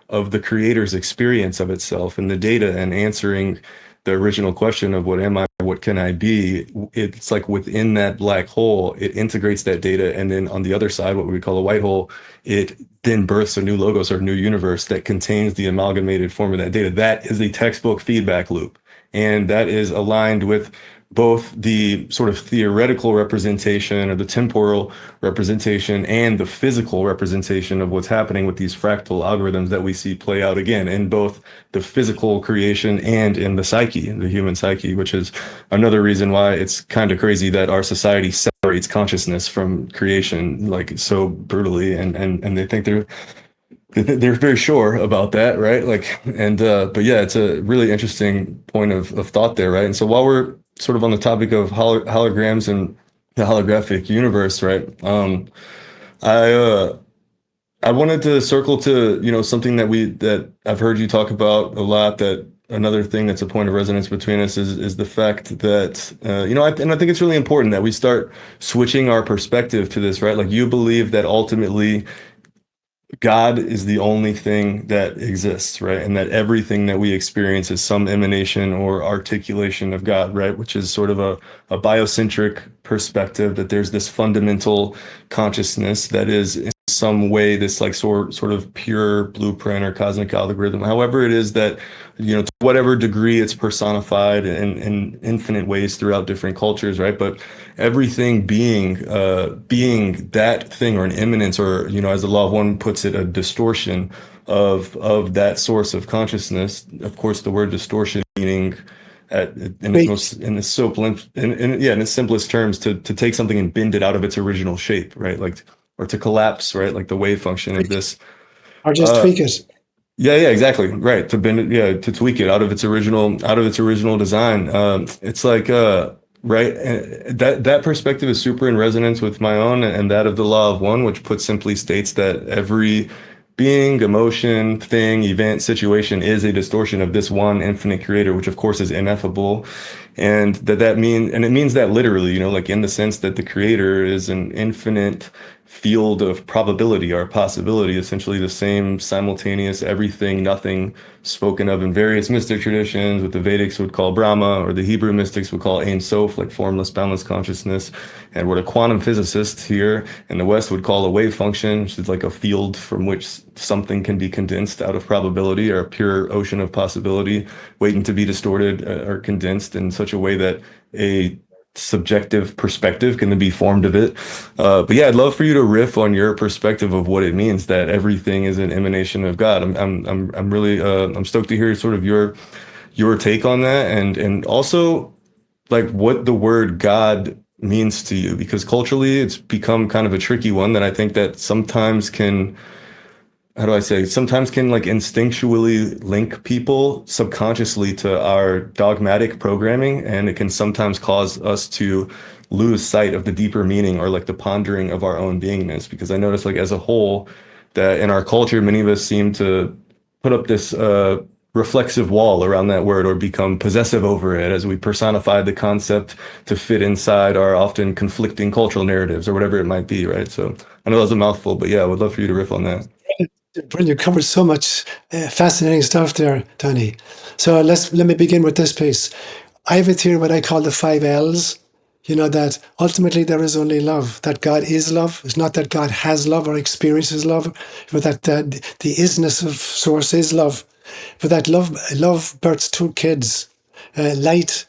of the creator's experience of itself and the data, and answering the original question of what am I, what can I be, it's like within that black hole, it integrates that data. And then on the other side, what we call a white hole, it then births a new logos or a new universe that contains the amalgamated form of that data. That is a textbook feedback loop. And that is aligned with both the sort of theoretical representation or the temporal representation and the physical representation of what's happening with these fractal algorithms that we see play out again in both the physical creation and in the psyche, the human psyche, which is another reason why it's kind of crazy that our society separates consciousness from creation like so brutally, and they think they're very sure about that, right? Like, and but yeah, it's a really interesting point of thought there, right? And so while we're sort of on the topic of holograms and the holographic universe, right? I wanted to circle to something that I've heard you talk about a lot. That another thing that's a point of resonance between us is the fact that and I think it's really important that we start switching our perspective to this, right? Like, you believe that ultimately God is the only thing that exists, right? And that everything that we experience is some emanation or articulation of God, right? Which is sort of a biocentric perspective, that there's this fundamental consciousness that is in some way this like sort of pure blueprint or cosmic algorithm. However it is that, to whatever degree it's personified in infinite ways throughout different cultures, right? But everything being that thing, or an immanence, or as the law of one puts it, a distortion of that source of consciousness. Of course, the word distortion meaning in its simplest terms, to take something and bend it out of its original shape, right? Like, or to collapse, right? Like the wave function of this. Or just tweak it. Yeah, exactly. Right. To bend it, to tweak it out of its original design. It's like, right. That perspective is super in resonance with my own and that of the law of one, which put simply states that every being, emotion, thing, event, situation is a distortion of this one infinite creator, which of course is ineffable. And it means that literally, like in the sense that the creator is an infinite field of probability or possibility, essentially the same simultaneous everything, nothing spoken of in various mystic traditions, what the Vedics would call Brahma, or the Hebrew mystics would call Ein Sof, like formless, boundless consciousness, and what a quantum physicist here in the West would call a wave function, which is like a field from which something can be condensed out of probability, or a pure ocean of possibility waiting to be distorted or condensed in such a way that a subjective perspective can be formed of it. But yeah, I'd love for you to riff on your perspective of what it means that everything is an emanation of God. I'm really I'm stoked to hear sort of your take on that, and also like what the word God means to you, because culturally it's become kind of a tricky one that I think that sometimes can how do I say, sometimes can like instinctually link people subconsciously to our dogmatic programming, and it can sometimes cause us to lose sight of the deeper meaning or like the pondering of our own beingness. Because I notice like as a whole that in our culture, many of us seem to put up this reflexive wall around that word or become possessive over it as we personify the concept to fit inside our often conflicting cultural narratives or whatever it might be, right? So I know that was a mouthful, but yeah, I would love for you to riff on that. Brilliant. You covered so much fascinating stuff there, Tony. So let me begin with this piece. I have a theory, what I call the 5 L's. You know, that ultimately there is only love, that God is love. It's not that God has love or experiences love, but that the isness of source is love. But that love births 2 kids, light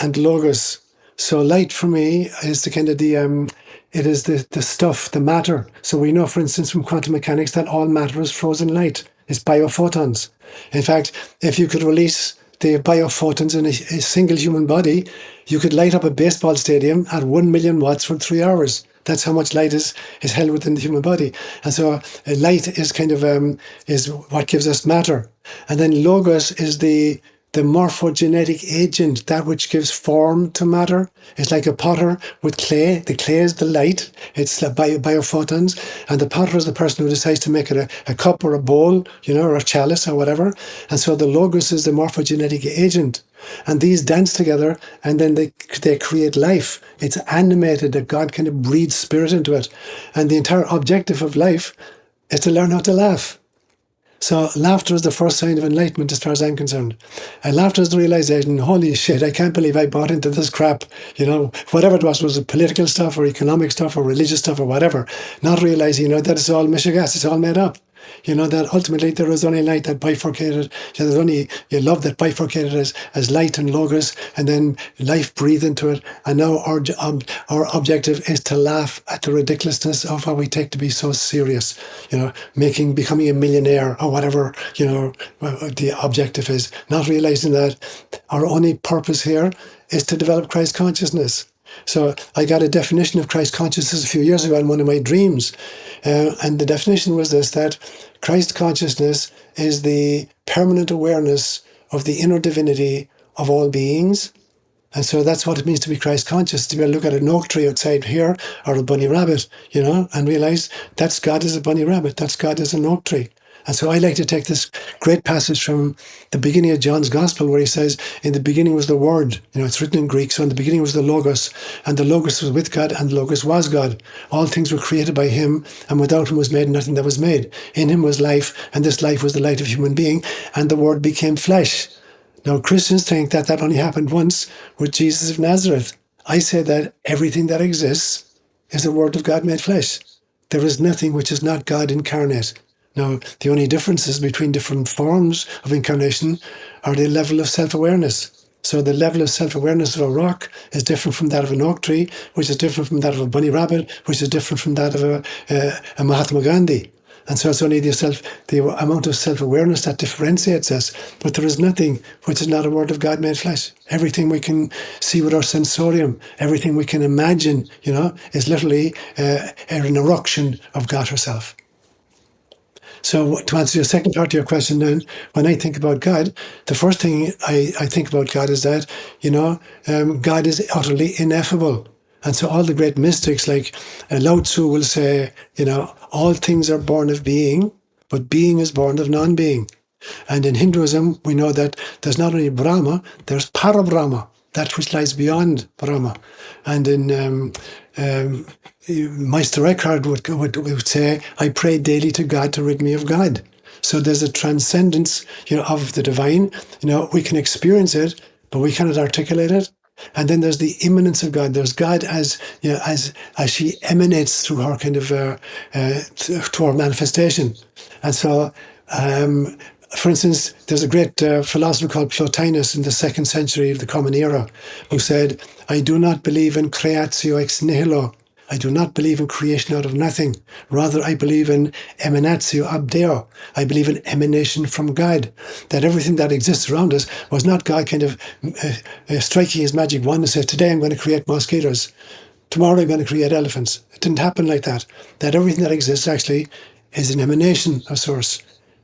and logos. So light for me is the kind of it is the stuff, the matter. So we know, for instance, from quantum mechanics that all matter is frozen light. It's biophotons. In fact, if you could release the biophotons in a single human body, you could light up a baseball stadium at 1 million watts for 3 hours. That's how much light is held within the human body. And so light is kind of is what gives us matter. And then logos is the morphogenetic agent, that which gives form to matter. It's like a potter with clay. The clay is the light. It's the biophotons. And the potter is the person who decides to make it a cup or a bowl, you know, or a chalice or whatever. And so the logos is the morphogenetic agent. And these dance together, and then they create life. It's animated, that God kind of breathes spirit into it. And the entire objective of life is to learn how to laugh. So laughter is the first sign of enlightenment as far as I'm concerned. And laughter is the realization, holy shit, I can't believe I bought into this crap. You know, whatever it was it political stuff or economic stuff or religious stuff or whatever. Not realizing, you know, that it's all mishigas, it's all made up. You know, that ultimately there is only light that bifurcated. There's only love that bifurcated as light and logos, and then life breathed into it. And now our objective is to laugh at the ridiculousness of what we take to be so serious. You know, becoming a millionaire or whatever, you know, the objective is. Not realizing that our only purpose here is to develop Christ consciousness. So I got a definition of Christ consciousness a few years ago in one of my dreams. And the definition was this, that Christ consciousness is the permanent awareness of the inner divinity of all beings. And so that's what it means to be Christ conscious, to be able to look at an oak tree outside here or a bunny rabbit, you know, and realize that's God as a bunny rabbit, that's God as an oak tree. And so I like to take this great passage from the beginning of John's Gospel where he says, in the beginning was the Word. You know, it's written in Greek. So in the beginning was the Logos, and the Logos was with God, and the Logos was God. All things were created by him, and without him was made nothing that was made. In him was life, and this life was the light of human being, and the Word became flesh. Now, Christians think that that only happened once with Jesus of Nazareth. I say that everything that exists is the Word of God made flesh. There is nothing which is not God incarnate. Now, the only differences between different forms of incarnation are the level of self-awareness. So the level of self-awareness of a rock is different from that of an oak tree, which is different from that of a bunny rabbit, which is different from that of a Mahatma Gandhi. And so it's only the amount of self-awareness that differentiates us. But there is nothing which is not a word of God made flesh. Everything we can see with our sensorium, everything we can imagine, you know, is literally an eruption of God herself. So to answer your second part of your question then, when I think about God, the first thing I think about God is that, you know, God is utterly ineffable. And so all the great mystics like Lao Tzu will say, you know, all things are born of being, but being is born of non-being. And in Hinduism, we know that there's not only Brahma, there's Parabrahma, that which lies beyond Brahma. And in Meister Eckhart would say, I pray daily to God to rid me of God. So there's a transcendence, you know, of the divine. You know, we can experience it, but we cannot articulate it. And then there's the immanence of God. There's God as, you know, as she emanates through her kind of to our manifestation. And so, for instance, there's a great philosopher called Plotinus in the 2nd century of the Common Era who said, I do not believe in creatio ex nihilo. I do not believe in creation out of nothing. Rather, I believe in emanatio ab Deo. I believe in emanation from God. That everything that exists around us was not God kind of striking his magic wand and said, today I'm going to create mosquitoes. Tomorrow I'm going to create elephants. It didn't happen like that. That everything that exists actually is an emanation of source.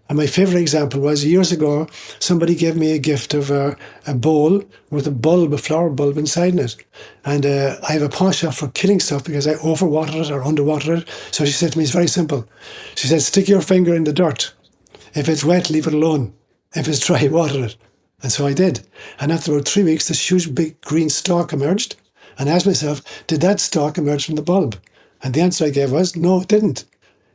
And my favorite example was years ago, somebody gave me a gift of a bowl with a flower bulb inside it. And I have a penchant for killing stuff because I overwater it or underwater it. So she said to me, it's very simple. She said, stick your finger in the dirt. If it's wet, leave it alone. If it's dry, water it. And so I did. And after about 3 weeks, this huge big green stalk emerged. And I asked myself, did that stalk emerge from the bulb? And the answer I gave was, no, it didn't.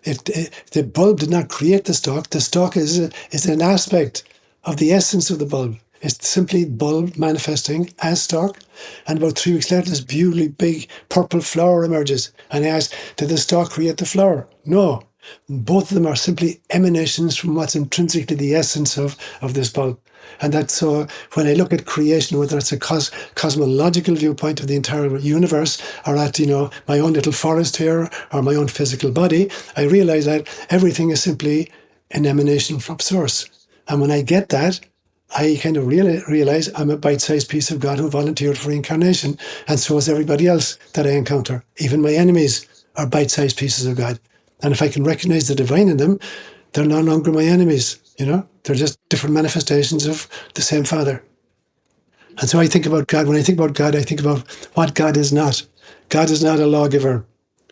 The bulb did not create the stalk. The stalk is an aspect of the essence of the bulb. It's simply bulb manifesting as stalk. And about 3 weeks later, this beautifully big purple flower emerges. And I asked, did the stalk create the flower? No. Both of them are simply emanations from what's intrinsically the essence of this bulb. And that's so when I look at creation, whether it's a cosmological viewpoint of the entire universe or at, my own little forest here or my own physical body, I realize that everything is simply an emanation from source. And when I get that, I kind of realize I'm a bite-sized piece of God who volunteered for reincarnation. And so is everybody else that I encounter. Even my enemies are bite-sized pieces of God. And if I can recognize the divine in them, they're no longer my enemies, They're just different manifestations of the same Father. And so I think about God. When I think about God, I think about what God is not. God is not a lawgiver.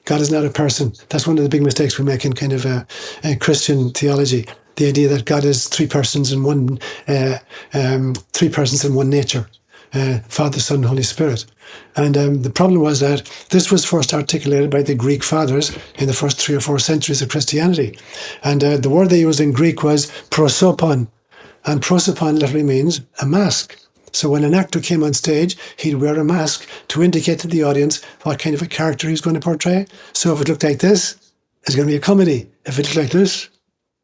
God is not a person. That's one of the big mistakes we make in kind of a Christian theology. The idea that God is three persons in one nature. Father, Son, Holy Spirit. And the problem was that this was first articulated by the Greek fathers in the first 3 or 4 centuries of Christianity. And the word they used in Greek was prosopon. And prosopon literally means a mask. So when an actor came on stage, he'd wear a mask to indicate to the audience what kind of a character he's going to portray. So if it looked like this, it's going to be a comedy. If it looked like this,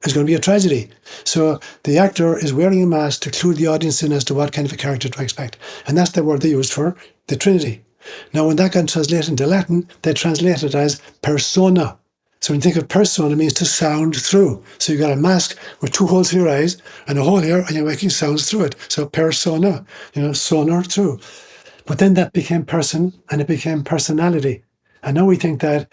it's going to be a tragedy. So the actor is wearing a mask to clue the audience in as to what kind of a character to expect. And that's the word they used for the Trinity. Now, when that got translated into Latin, they translated it as persona. So when you think of persona, it means to sound through. So you've got a mask with 2 holes for your eyes and a hole here, and you're making sounds through it. So persona, sonar through. But then that became person, and it became personality. And now we think that,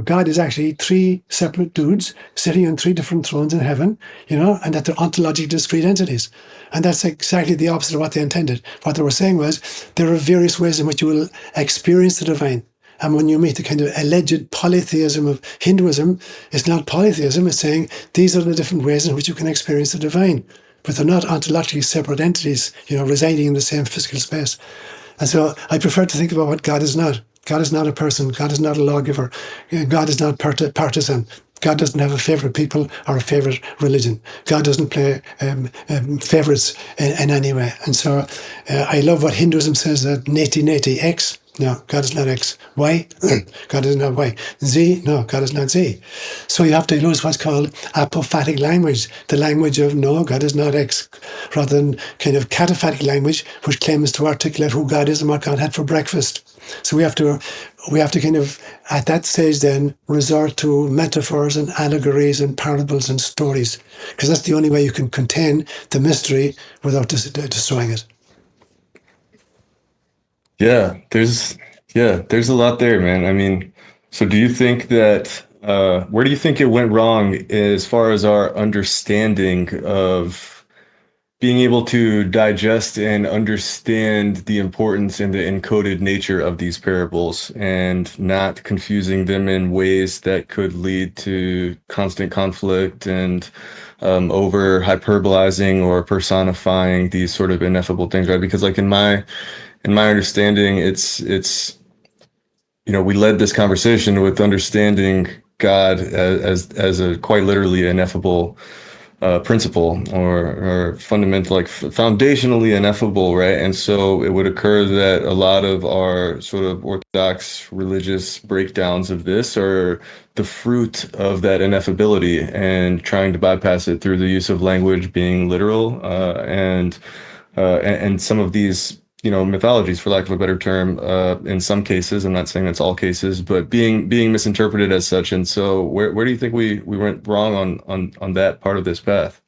God is actually 3 separate dudes sitting on 3 different thrones in heaven, and that they're ontologically discrete entities. And that's exactly the opposite of what they intended. What they were saying was, there are various ways in which you will experience the divine. And when you meet the kind of alleged polytheism of Hinduism, it's not polytheism, it's saying these are the different ways in which you can experience the divine. But they're not ontologically separate entities, residing in the same physical space. And so I prefer to think about what God is not. God is not a person. God is not a lawgiver. God is not partisan. God doesn't have a favorite people or a favorite religion. God doesn't play favorites in any way. And so I love what Hinduism says, that neti neti, X. No, God is not X. Y? God is not Y. Z? No, God is not Z. So you have to use what's called apophatic language, the language of no, God is not X, rather than kind of cataphatic language, which claims to articulate who God is and what God had for breakfast. So we have to kind of, at that stage then, resort to metaphors and allegories and parables and stories, because that's the only way you can contain the mystery without destroying it. Yeah, there's a lot there, man. I mean, so do you think that where do you think it went wrong as far as our understanding of being able to digest and understand the importance and the encoded nature of these parables and not confusing them in ways that could lead to constant conflict and over hyperbolizing or personifying these sort of ineffable things, right? Because like in my understanding, it's we led this conversation with understanding God as a quite literally ineffable principle or fundamental, like foundationally ineffable, right? And so it would occur that a lot of our sort of orthodox religious breakdowns of this are the fruit of that ineffability and trying to bypass it through the use of language being literal and some of these mythologies, for lack of a better term, in some cases, I'm not saying that's all cases, but being misinterpreted as such. And so where do you think we went wrong on that part of this path?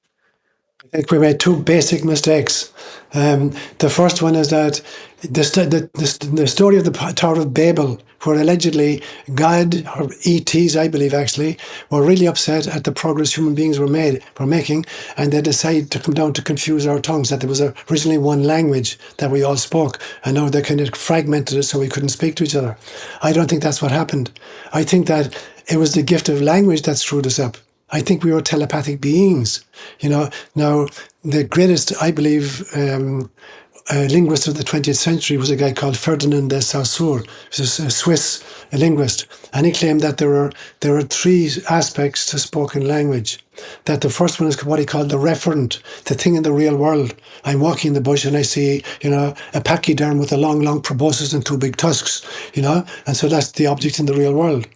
I think we made two basic mistakes. The first one is that the story of the Tower of Babel, where allegedly God, or ETs, I believe actually, were really upset at the progress human beings were making, and they decided to come down to confuse our tongues, that there was originally one language that we all spoke, and now they kind of fragmented it so we couldn't speak to each other. I don't think that's what happened. I think that it was the gift of language that screwed us up. I think we were telepathic beings. Now the greatest, I believe, linguist of the 20th century was a guy called Ferdinand de Saussure. He was a Swiss linguist, and he claimed that there are three aspects to spoken language. That the first one is what he called the referent, the thing in the real world. I'm walking in the bush and I see, a pachyderm with a long proboscis and two big tusks, and so that's the object in the real world.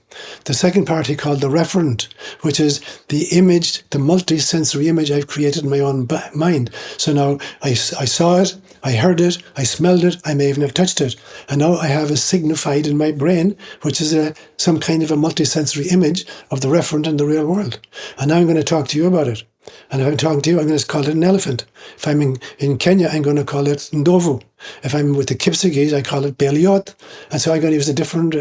The second part he called the referent, which is the image, the multi-sensory image I've created in my own mind. So now I saw it, I heard it, I smelled it, I may even have touched it. And now I have a signified in my brain, which is some kind of a multi-sensory image of the referent in the real world. And now I'm going to talk to you about it. And if I'm talking to you, I'm going to call it an elephant. If I'm in Kenya, I'm going to call it Ndovu. If I'm with the Kipsigis, I call it Beliot. And so I'm going to use a different,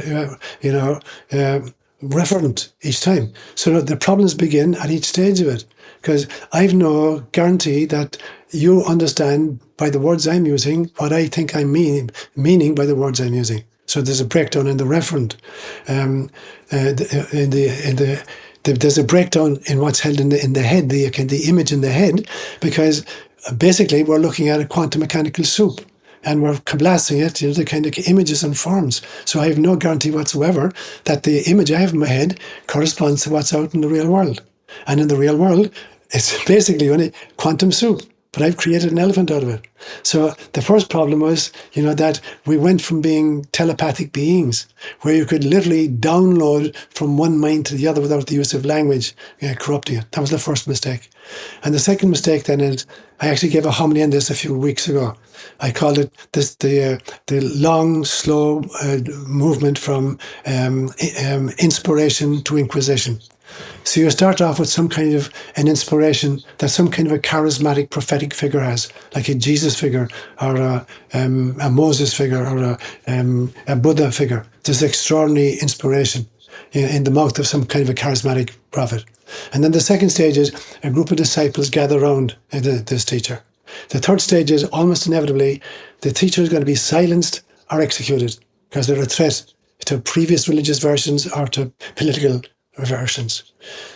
referent each time. So the problems begin at each stage of it. Because I've no guarantee that you understand by the words I'm using what I think I'm meaning by the words I'm using. So there's a breakdown in the referent. There's a breakdown in what's held in the head, the image in the head, because basically we're looking at a quantum mechanical soup and we're blasting it into the kind of images and forms. So I have no guarantee whatsoever that the image I have in my head corresponds to what's out in the real world. And in the real world, it's basically only quantum soup. But I've created an elephant out of it. So the first problem was, that we went from being telepathic beings, where you could literally download from one mind to the other without the use of language, corrupting it. That was the first mistake. And the second mistake then is, I actually gave a homily on this a few weeks ago. I called it the long, slow movement from inspiration to inquisition. So you start off with some kind of an inspiration that some kind of a charismatic prophetic figure has, like a Jesus figure or a Moses figure or a Buddha figure. There's extraordinary inspiration in the mouth of some kind of a charismatic prophet. And then the second stage is a group of disciples gather around this teacher. The third stage is almost inevitably the teacher is going to be silenced or executed because they're a threat to previous religious versions or to political versions.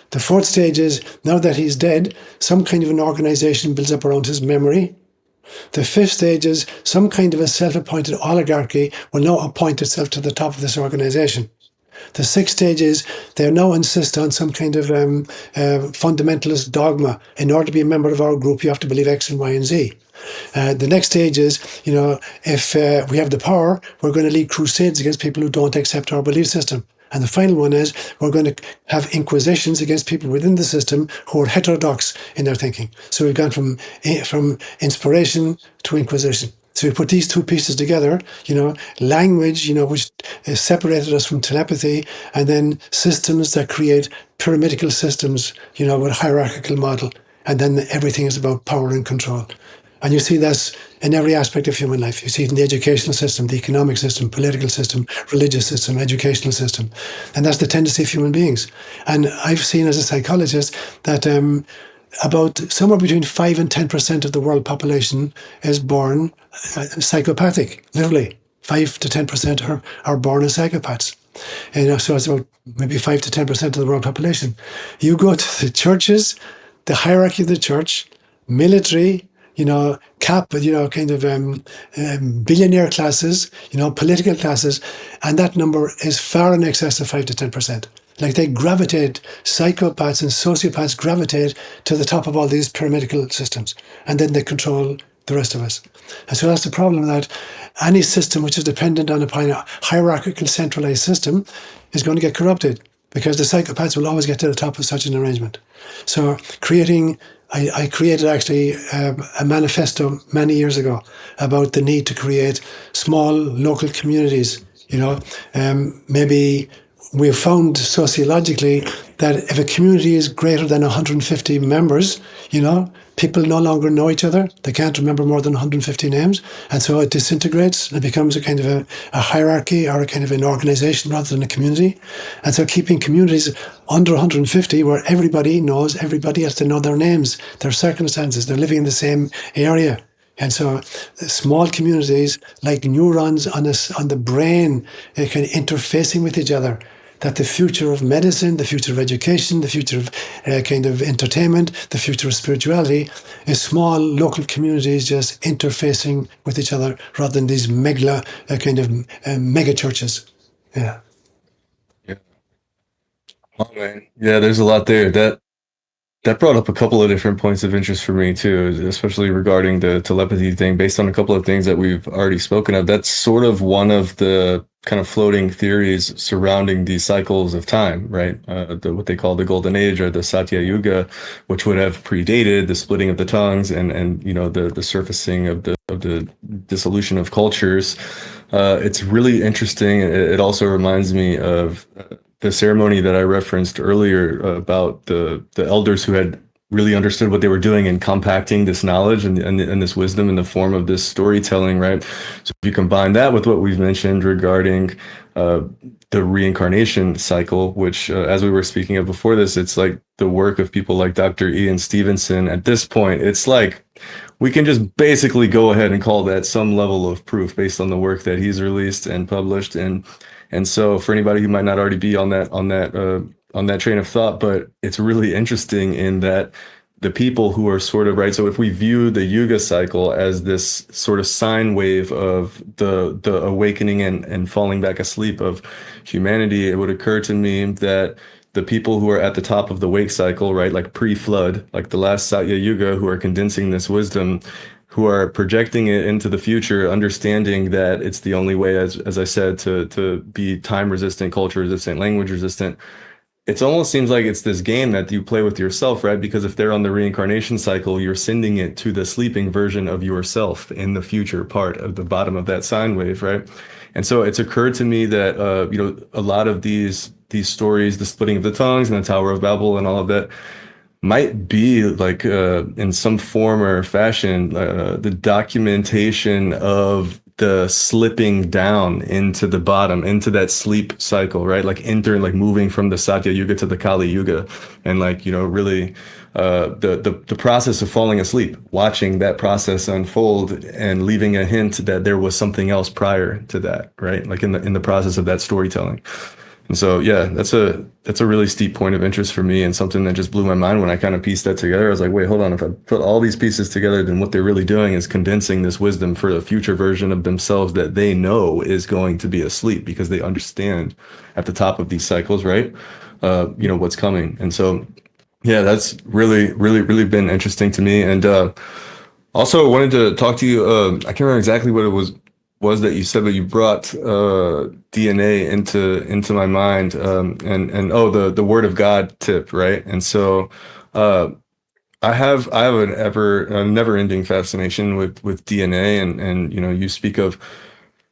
The fourth stage is, now that he's dead, some kind of an organization builds up around his memory. The fifth stage is some kind of a self-appointed oligarchy will now appoint itself to the top of this organization. The sixth stage is they now insist on some kind of fundamentalist dogma. In order to be a member of our group, you have to believe X and Y and Z. The next stage is, if we have the power, we're going to lead crusades against people who don't accept our belief system. And the final one is we're going to have inquisitions against people within the system who are heterodox in their thinking. So we've gone from inspiration to inquisition. So we put these two pieces together, language, which separated us from telepathy, and then systems that create pyramidical systems, with a hierarchical model. And then everything is about power and control. And you see this in every aspect of human life. You see it in the educational system, the economic system, political system, religious system, educational system. And that's the tendency of human beings. And I've seen as a psychologist that about somewhere between 5 and 10% of the world population is born psychopathic, literally. 5 to 10% are born as psychopaths. So it's about maybe 5 to 10% of the world population. You go to the churches, the hierarchy of the church, military, billionaire classes, political classes, and that number is far in excess of 5 to 10%. Like they gravitate, psychopaths and sociopaths gravitate to the top of all these pyramidical systems, and then they control the rest of us. And so that's the problem, that any system which is dependent on a hierarchical centralized system is going to get corrupted, because the psychopaths will always get to the top of such an arrangement. So I created actually a manifesto many years ago about the need to create small local communities, maybe we've found sociologically that if a community is greater than 150 members, people no longer know each other. They can't remember more than 150 names. And so it disintegrates and it becomes a kind of a hierarchy or a kind of an organization rather than a community. And so keeping communities under 150 where everybody knows everybody has to know their names, their circumstances, they're living in the same area. And so small communities like neurons on the brain kind of interfacing with each other, that the future of medicine, the future of education, the future of kind of entertainment, the future of spirituality is small local communities just interfacing with each other rather than these mega churches. Yeah. Yeah. Oh man. Yeah, there's a lot there. That brought up a couple of different points of interest for me too, especially regarding the telepathy thing. Based on a couple of things that we've already spoken of, that's sort of one of the kind of floating theories surrounding these cycles of time, right? What they call the Golden Age or the Satya Yuga, which would have predated the splitting of the tongues and the surfacing of the dissolution of cultures. It's really interesting. It also reminds me of the ceremony that I referenced earlier about the elders who had really understood what they were doing in compacting this knowledge and this wisdom in the form of this storytelling, right? So if you combine that with what we've mentioned regarding the reincarnation cycle, which as we were speaking of before this, it's like the work of people like Dr. Ian Stevenson. At this point, it's like we can just basically go ahead and call that some level of proof based on the work that he's released and published. And so for anybody who might not already be on that train of thought, but it's really interesting in that the people who are sort of right. So if we view the Yuga cycle as this sort of sine wave of the awakening and falling back asleep of humanity, it would occur to me that the people who are at the top of the wake cycle, right, like pre-flood, like the last Satya Yuga, who are condensing this wisdom, who are projecting it into the future, understanding that it's the only way, as I said, to be time resistant, culture resistant, language resistant. It almost seems like it's this game that you play with yourself, right? Because if they're on the reincarnation cycle, you're sending it to the sleeping version of yourself in the future part of the bottom of that sine wave, right? And so it's occurred to me that a lot of these stories, the splitting of the tongues and the Tower of Babel and all of that, might be like in some form or fashion the documentation of the slipping down into the bottom, into that sleep cycle, right? Like moving from the Satya Yuga to the Kali Yuga, and really the process of falling asleep, watching that process unfold and leaving a hint that there was something else prior to that, right? Like in the process of that storytelling. And so, yeah, that's a really steep point of interest for me and something that just blew my mind when I kind of pieced that together. I was like, wait, hold on. If I put all these pieces together, then what they're really doing is condensing this wisdom for a future version of themselves that they know is going to be asleep because they understand at the top of these cycles, right? What's coming. And so, yeah, that's really, really, really been interesting to me. And also wanted to talk to you. I can't remember exactly what it was that you said, but you brought DNA into my mind, and the Word of God tip, right? And so I have a never-ending fascination with DNA, and you speak of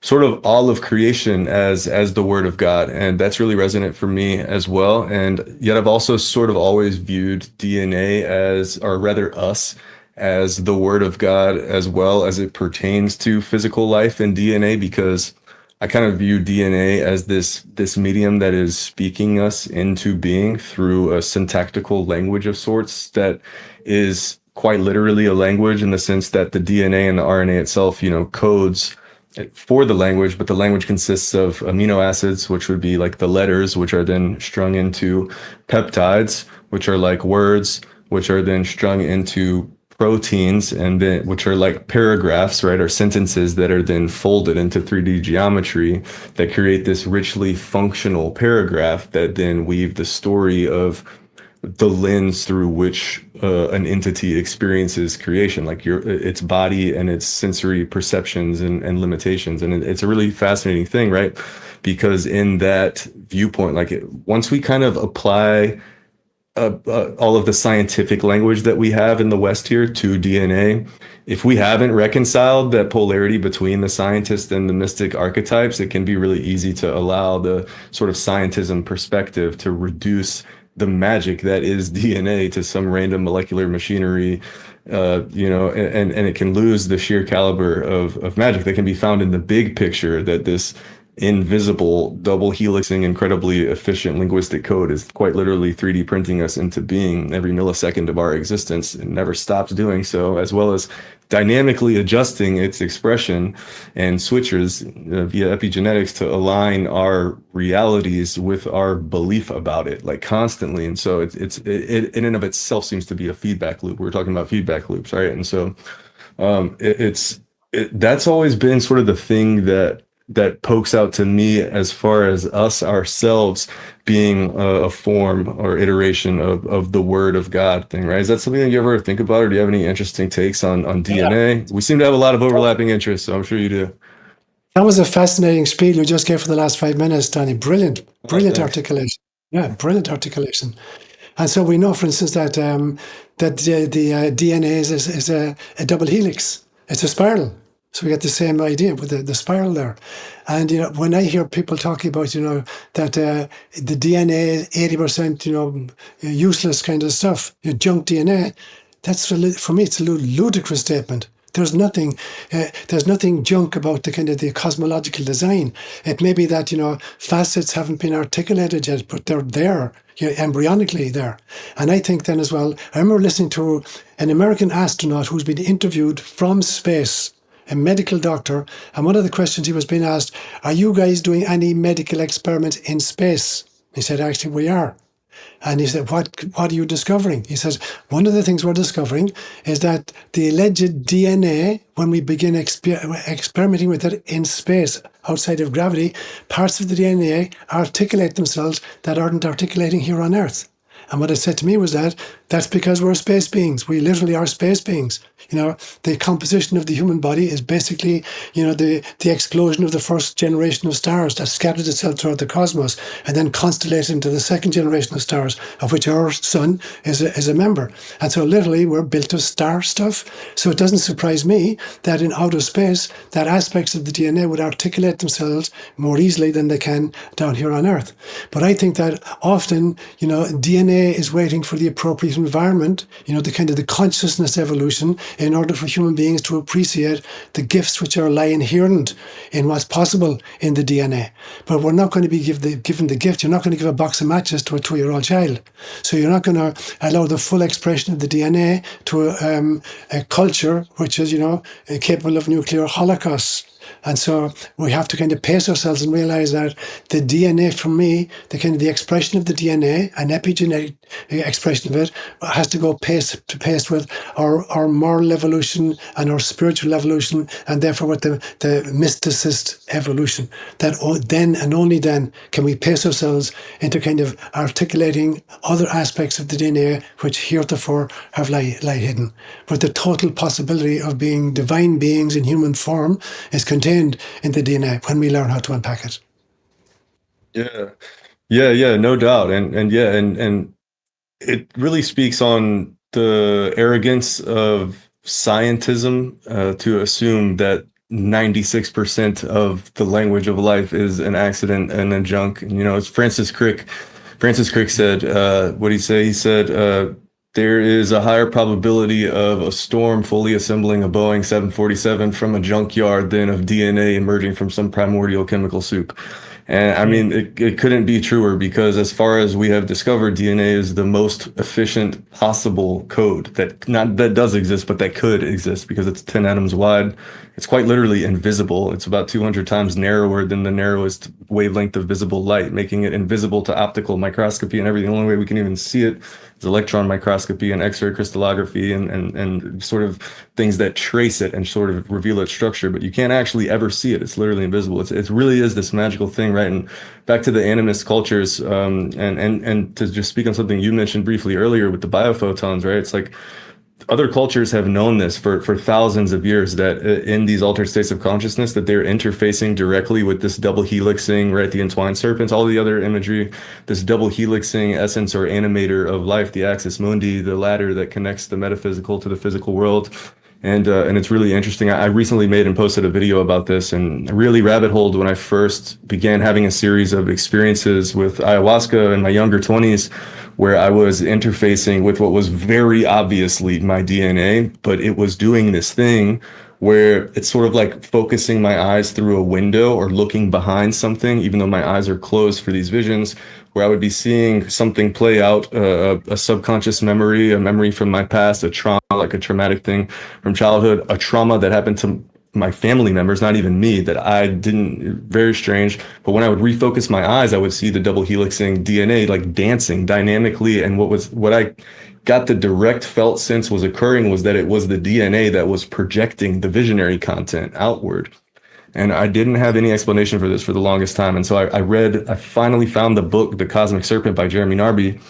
sort of all of creation as the Word of God, and that's really resonant for me as well. And yet I've also sort of always viewed DNA as, or rather us, as the Word of God as well as it pertains to physical life and DNA, because I kind of view DNA as this medium that is speaking us into being through a syntactical language of sorts that is quite literally a language in the sense that the DNA and the RNA itself, codes for the language, but the language consists of amino acids, which would be like the letters, which are then strung into peptides, which are like words, which are then strung into proteins, and then which are like paragraphs, right, or sentences that are then folded into 3D geometry that create this richly functional paragraph that then weave the story of the lens through which an entity experiences creation, like its body and its sensory perceptions and limitations. And it's a really fascinating thing, right? Because in that viewpoint, once we kind of apply all of the scientific language that we have in the West here to DNA, if we haven't reconciled that polarity between the scientist and the mystic archetypes, it can be really easy to allow the sort of scientism perspective to reduce the magic that is DNA to some random molecular machinery, and it can lose the sheer caliber of magic that can be found in the big picture, that this invisible, double helixing, incredibly efficient linguistic code is quite literally 3D printing us into being every millisecond of our existence and never stops doing so, as well as dynamically adjusting its expression and switchers via epigenetics to align our realities with our belief about it, like constantly. And so it in and of itself seems to be a feedback loop. We're talking about feedback loops, right? And so that's always been sort of the thing that pokes out to me as far as us ourselves being a form or iteration of the word of God thing, right? Is that something that you ever think about, or do you have any interesting takes on DNA? We seem to have a lot of overlapping interests, so I'm sure you do. That was a fascinating spiel you just gave for the last 5 minutes, Danny. Brilliant, Oh, brilliant thanks. articulation. Yeah, brilliant articulation. And so we know, for instance, that the DNA is a double helix. It's a spiral. So we get the same idea with the spiral there. And when I hear people talking about that the DNA 80% useless kind of stuff, junk DNA, for me it's a ludicrous statement. There's nothing junk about the kind of the cosmological design. It may be that facets haven't been articulated yet, but they're there, embryonically there. And I think then as well, I remember listening to an American astronaut who's been interviewed from space, a medical doctor, and one of the questions he was being asked, are you guys doing any medical experiments in space? He said, actually, we are. And he said, what are you discovering? He says, one of the things we're discovering is that the alleged DNA, when we begin experimenting with it in space, outside of gravity, parts of the DNA articulate themselves that aren't articulating here on Earth. And what it said to me was that's because we're space beings. We literally are space beings. The composition of the human body is basically, the explosion of the first generation of stars that scattered itself throughout the cosmos and then constellated into the second generation of stars, of which our sun is a member. And so literally we're built of star stuff. So it doesn't surprise me that in outer space, that aspects of the DNA would articulate themselves more easily than they can down here on Earth. But I think that often, DNA is waiting for the appropriate environment, the kind of the consciousness evolution, in order for human beings to appreciate the gifts which lie inherent in what's possible in the DNA. But we're not going to be given the gift. You're not going to give a box of matches to a 2-year-old child. So you're not going to allow the full expression of the DNA to a culture which is, capable of nuclear holocausts. And so we have to kind of pace ourselves and realize that the DNA, for me, the kind of the expression of the DNA, an epigenetic expression of it, has to go pace to pace with our moral evolution and our spiritual evolution, and therefore with the mysticist evolution. That then and only then can we pace ourselves into kind of articulating other aspects of the DNA which heretofore have lie hidden. But the total possibility of being divine beings in human form is contained in the DNA when we learn how to unpack it. Yeah, no doubt. And it really speaks on the arrogance of scientism to assume that 96% of the language of life is an accident and a junk. It's Francis Crick. Francis Crick said, what did he say? He said, there is a higher probability of a storm fully assembling a Boeing 747 from a junkyard than of DNA emerging from some primordial chemical soup. And I mean, it couldn't be truer, because as far as we have discovered, DNA is the most efficient possible code that does exist, but that could exist, because it's 10 atoms wide. It's quite literally invisible. It's about 200 times narrower than the narrowest wavelength of visible light, making it invisible to optical microscopy and everything. The only way we can even see it is electron microscopy and X-ray crystallography and sort of things that trace it and sort of reveal its structure, but you can't actually ever see it. It's literally invisible. It really is this magical thing, right? And back to the animist cultures, and to just speak on something you mentioned briefly earlier with the biophotons, right? It's like other cultures have known this for thousands of years, that in these altered states of consciousness, that they're interfacing directly with this double helixing, right? The entwined serpents, all the other imagery, this double helixing essence or animator of life, the axis mundi, the ladder that connects the metaphysical to the physical world. And it's really interesting. I recently made and posted a video about this, and really rabbit holed when I first began having a series of experiences with ayahuasca in my younger 20s, where I was interfacing with what was very obviously my DNA, but it was doing this thing where it's sort of like focusing my eyes through a window or looking behind something, even though my eyes are closed for these visions, where I would be seeing something play out, a subconscious memory, a memory from my past, a trauma, like a traumatic thing from childhood, a trauma that happened to my family members, not even me, that I didn't, very strange. But when I would refocus my eyes, I would see the double helixing DNA like dancing dynamically. And what I got the direct felt sense was occurring was that it was the DNA that was projecting the visionary content outward. And I didn't have any explanation for this for the longest time. And so I finally found the book, The Cosmic Serpent by Jeremy Narby.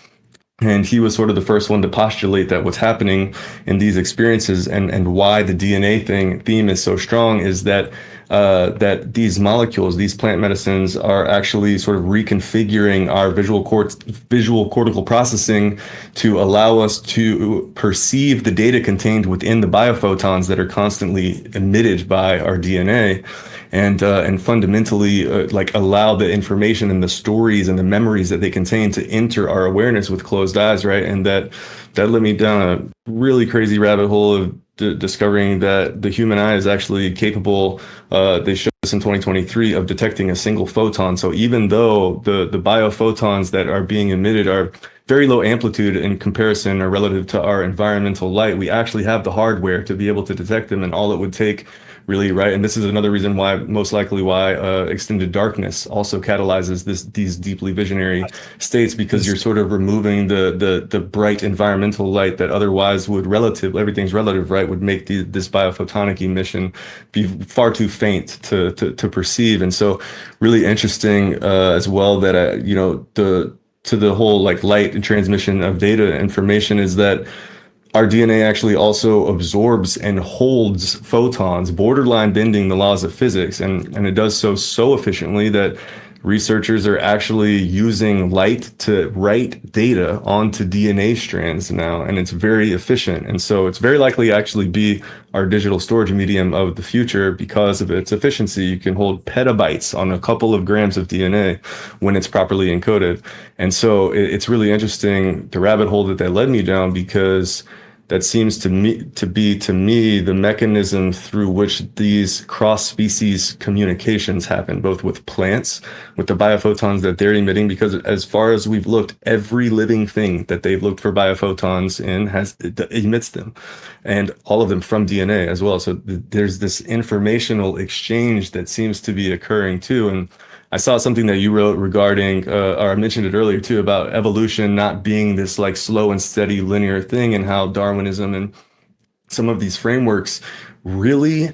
And he was sort of the first one to postulate that what's happening in these experiences and why the DNA theme is so strong is that that these molecules, these plant medicines, are actually sort of reconfiguring our visual cortical processing to allow us to perceive the data contained within the biophotons that are constantly emitted by our DNA. And fundamentally like allow the information and the stories and the memories that they contain to enter our awareness with closed eyes, right? And that led me down a really crazy rabbit hole of discovering that the human eye is actually capable, they showed us in 2023, of detecting a single photon. So even though the biophotons that are being emitted are very low amplitude in comparison or relative to our environmental light, we actually have the hardware to be able to detect them, and all it would take really, right? And this is another reason why, most likely why extended darkness also catalyzes these deeply visionary states, because you're sort of removing the bright environmental light that otherwise would everything's relative, right? Would make this biophotonic emission be far too faint to perceive. And so really interesting as well that, to the whole like light and transmission of data information is that our DNA actually also absorbs and holds photons, borderline bending the laws of physics. And it does so efficiently that researchers are actually using light to write data onto DNA strands now, and it's very efficient. And so it's very likely actually be our digital storage medium of the future because of its efficiency. You can hold petabytes on a couple of grams of DNA when it's properly encoded. And so it's really interesting, the rabbit hole that led me down, because that seems to be the mechanism through which these cross-species communications happen, both with plants, with the biophotons that they're emitting, because as far as we've looked, every living thing that they've looked for biophotons in emits them, and all of them from DNA as well. So there's this informational exchange that seems to be occurring too. And I saw something that you wrote regarding, or I mentioned it earlier too, about evolution not being this like slow and steady linear thing, and how Darwinism and some of these frameworks really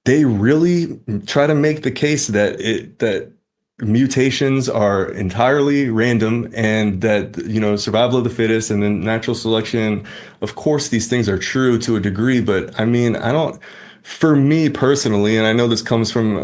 try to make the case that mutations are entirely random, and that, survival of the fittest and then natural selection. Of course, these things are true to a degree, but I mean, for me personally, and I know this comes from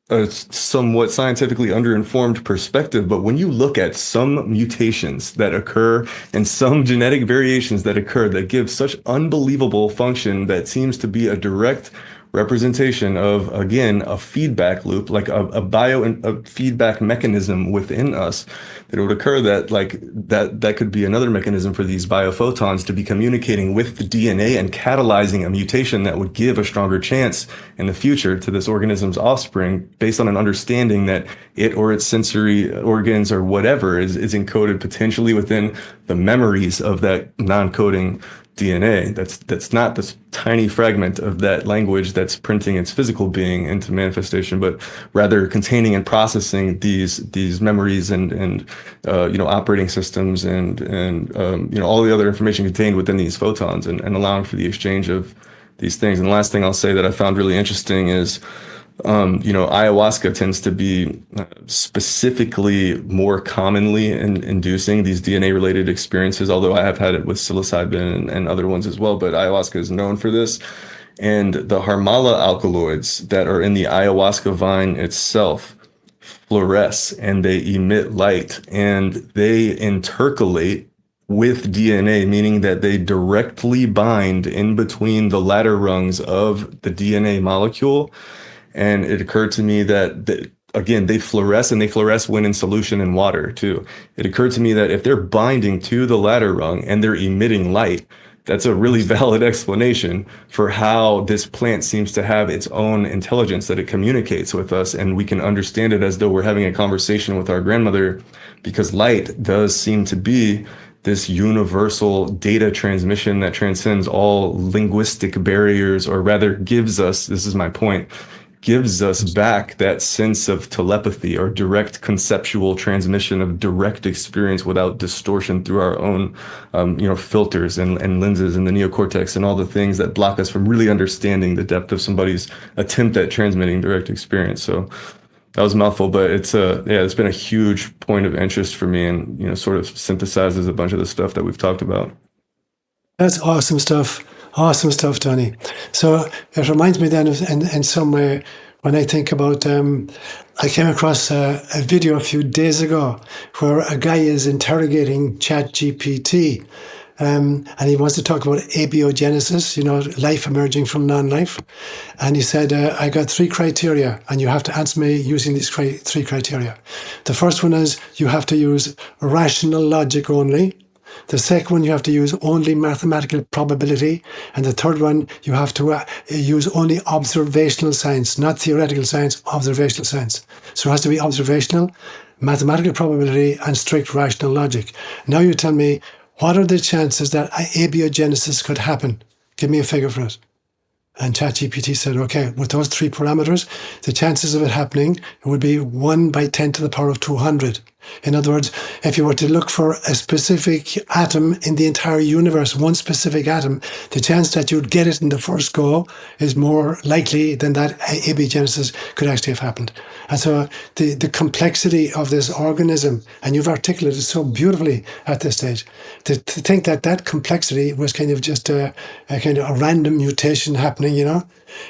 a somewhat scientifically underinformed perspective, but when you look at some mutations that occur and some genetic variations that occur that give such unbelievable function that seems to be a direct representation of, again, a feedback loop, like a feedback mechanism within us, that it would occur that could be another mechanism for these biophotons to be communicating with the DNA and catalyzing a mutation that would give a stronger chance in the future to this organism's offspring, based on an understanding that it or its sensory organs or whatever is encoded potentially within the memories of that non-coding DNA. That's not this tiny fragment of that language that's printing its physical being into manifestation, but rather containing and processing these memories and operating systems and all the other information contained within these photons, and allowing for the exchange of these things. And the last thing I'll say that I found really interesting is Ayahuasca tends to be specifically more commonly inducing these DNA related experiences, although I have had it with psilocybin and other ones as well, but ayahuasca is known for this. And the Harmala alkaloids that are in the ayahuasca vine itself fluoresce and they emit light and they intercalate with DNA, meaning that they directly bind in between the ladder rungs of the DNA molecule. And it occurred to me that, again, they fluoresce and they fluoresce when in solution in water too. It occurred to me that if they're binding to the ladder rung and they're emitting light, that's a really valid explanation for how this plant seems to have its own intelligence that it communicates with us. And we can understand it as though we're having a conversation with our grandmother, because light does seem to be this universal data transmission that transcends all linguistic barriers, or rather gives us, this is my point, gives us back that sense of telepathy or direct conceptual transmission of direct experience without distortion through our own, filters and lenses and the neocortex and all the things that block us from really understanding the depth of somebody's attempt at transmitting direct experience. So that was a mouthful, but it's been a huge point of interest for me, and sort of synthesizes a bunch of the stuff that we've talked about. That's awesome stuff. Awesome stuff, Tony. So it reminds me then of, in some way, when I think about, I came across a video a few days ago where a guy is interrogating ChatGPT, and he wants to talk about abiogenesis, life emerging from non-life. And he said, I got 3 criteria, and you have to answer me using these 3 criteria. The first one is you have to use rational logic only. The second one, you have to use only mathematical probability. And the third one, you have to use only observational science, not theoretical science, observational science. So it has to be observational, mathematical probability, and strict rational logic. Now you tell me, what are the chances that abiogenesis could happen? Give me a figure for it. And ChatGPT said, okay, with those 3 parameters, the chances of it happening would be 1 by 10 to the power of 200. In other words, if you were to look for a specific atom in the entire universe, one specific atom, the chance that you'd get it in the first go is more likely than that abiogenesis could actually have happened. And so the complexity of this organism, and you've articulated so beautifully at this stage, to think that complexity was kind of just a kind of a random mutation happening, And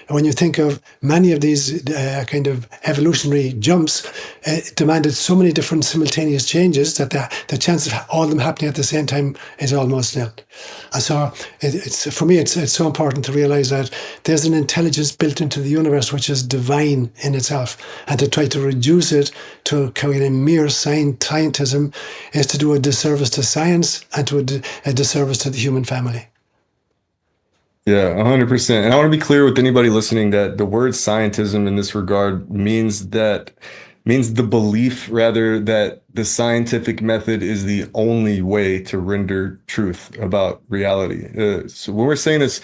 when you think of many of these kind of evolutionary jumps, it demanded so many different simultaneous changes that the chance of all of them happening at the same time is almost nil. And so for me, it's so important to realize that there's an intelligence built into the universe which is divine in itself. And to try to reduce it to kind of mere scientism is to do a disservice to science and to a disservice to the human family. Yeah, 100%. And I want to be clear with anybody listening that the word scientism in this regard means the belief, rather, that the scientific method is the only way to render truth about reality. So when we're saying this,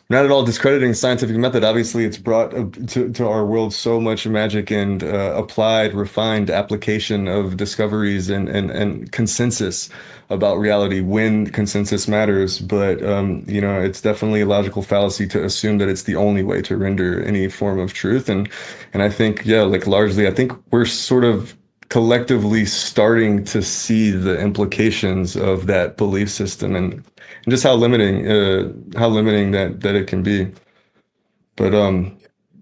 we're not at all discrediting the scientific method. Obviously, it's brought to our world so much magic and applied, refined application of discoveries and consensus about reality when consensus matters. But, it's definitely a logical fallacy to assume that it's the only way to render any form of truth. And I think, largely, I think we're sort of collectively starting to see the implications of that belief system and just how limiting that it can be. But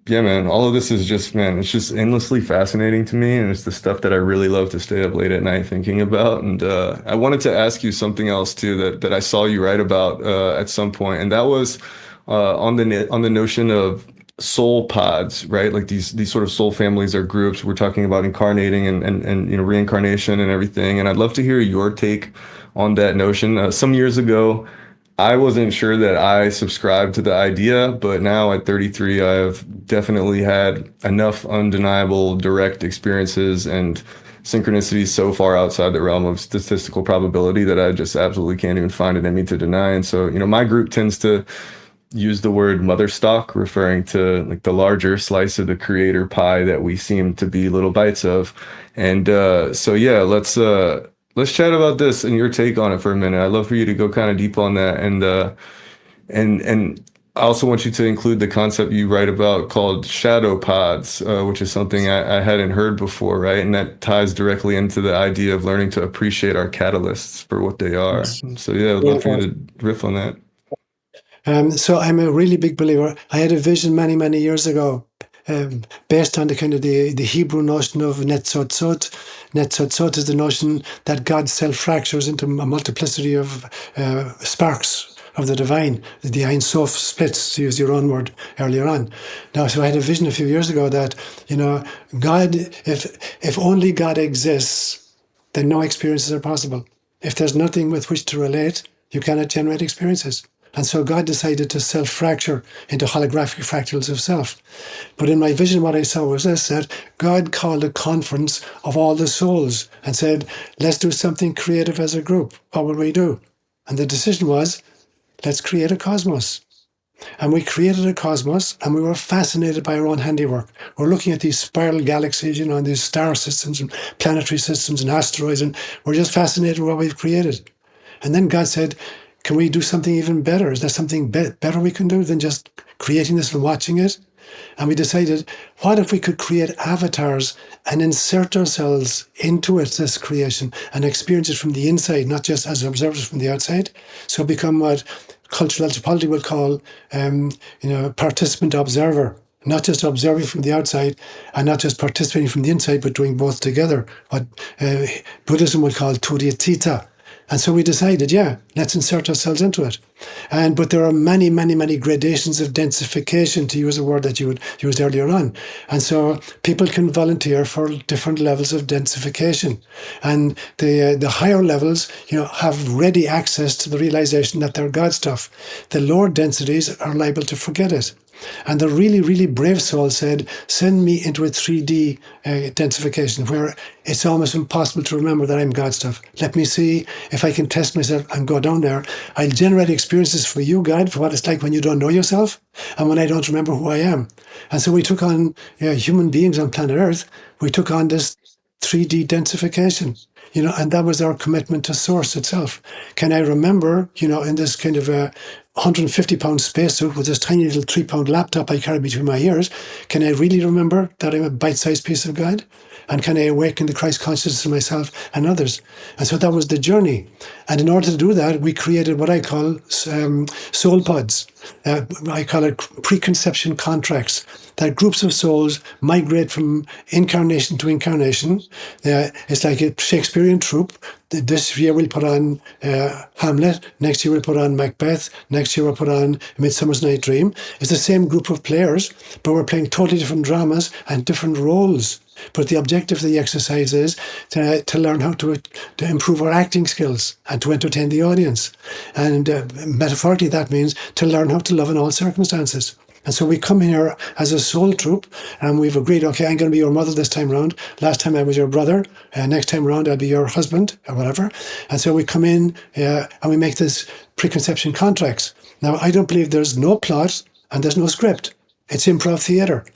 yeah, man, all of this is just, man, it's just endlessly fascinating to me, and it's the stuff that I really love to stay up late at night thinking about. And I wanted to ask you something else too that I saw you write about at some point, and that was on the notion of soul pods, right? Like these sort of soul families or groups. We're talking about incarnating and reincarnation and everything. And I'd love to hear your take on that notion. Some years ago, I wasn't sure that I subscribed to the idea, but now at 33, I've definitely had enough undeniable direct experiences and synchronicities so far outside the realm of statistical probability that I just absolutely can't even find it in me to deny. And so, my group tends to use the word mother stock, referring to like the larger slice of the creator pie that we seem to be little bites of. And so yeah, let's chat about this and your take on it for a minute. I'd love for you to go kind of deep on that and I also want you to include the concept you write about called shadow pods, which is something I hadn't heard before, right? And that ties directly into the idea of learning to appreciate our catalysts for what they are. Yes. So yeah, I'd Yeah. love for you to riff on that. So I'm a really big believer. I had a vision many, many years ago, based on the kind of the Hebrew notion of netzotzot. Netzotzot is the notion that God self-fractures into a multiplicity of sparks of the divine. The Ein Sof splits, to use your own word earlier on. Now, so I had a vision a few years ago that, God, if only God exists, then no experiences are possible. If there's nothing with which to relate, you cannot generate experiences. And so God decided to self-fracture into holographic fractals of self. But in my vision, what I saw was this, that God called a conference of all the souls and said, let's do something creative as a group. What will we do? And the decision was, let's create a cosmos. And we created a cosmos, and we were fascinated by our own handiwork. We're looking at these spiral galaxies, and these star systems and planetary systems and asteroids, and we're just fascinated with what we've created. And then God said, can we do something even better? Is there something better we can do than just creating this and watching it? And we decided, what if we could create avatars and insert ourselves into it, this creation, and experience it from the inside, not just as observers from the outside? So become what cultural anthropology will call, participant observer. Not just observing from the outside and not just participating from the inside, but doing both together. What Buddhism would call Turietita. And so we decided, let's insert ourselves into it. But there are many, many, many gradations of densification, to use a word that you had used earlier on. And so people can volunteer for different levels of densification. And the higher levels, have ready access to the realization that they're God stuff. The lower densities are liable to forget it. And the really, really brave soul said, send me into a 3D densification where it's almost impossible to remember that I'm God stuff. Let me see if I can test myself and go down there. I'll generate experiences for you, God, for what it's like when you don't know yourself and when I don't remember who I am. And so we took on human beings on planet Earth. We took on this 3D densification. And that was our commitment to source itself. Can I remember, in this kind of 150-pound spacesuit with this tiny little 3-pound laptop I carry between my ears, can I really remember that I'm a bite-sized piece of God? And can I awaken the Christ consciousness in myself and others? And so that was the journey. And in order to do that, we created what I call soul pods. I call it preconception contracts, that groups of souls migrate from incarnation to incarnation. It's like a Shakespearean troupe. This year we'll put on Hamlet. Next year we'll put on Macbeth. Next year we'll put on Midsummer's Night Dream. It's the same group of players, but we're playing totally different dramas and different roles. But the objective of the exercise is to learn how to improve our acting skills and to entertain the audience. And metaphorically, that means to learn how to love in all circumstances. And so we come here as a soul troupe, and we've agreed, okay, I'm going to be your mother this time round. Last time I was your brother. Next time round, I'll be your husband or whatever. And so we come in and we make this preconception contracts. Now, I don't believe there's no plot and there's no script. It's improv theater.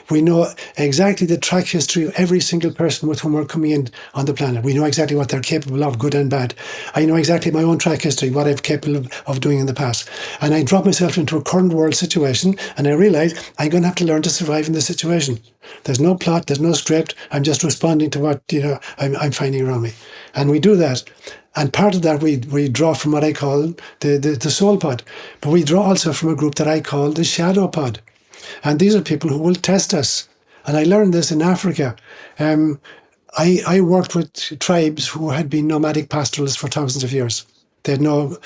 We know exactly the track history of every single person with whom we're coming in on the planet. We know exactly what they're capable of, good and bad. I know exactly my own track history, what I'm capable of doing in the past. And I drop myself into a current world situation, and I realize I'm going to have to learn to survive in this situation. There's no plot, there's no script. I'm just responding to what I'm finding around me. And we do that. And part of that, we draw from what I call the soul pod. But we draw also from a group that I call the shadow pod. And these are people who will test us. And I learned this in Africa. I worked with tribes who had been nomadic pastoralists for thousands of years. They had no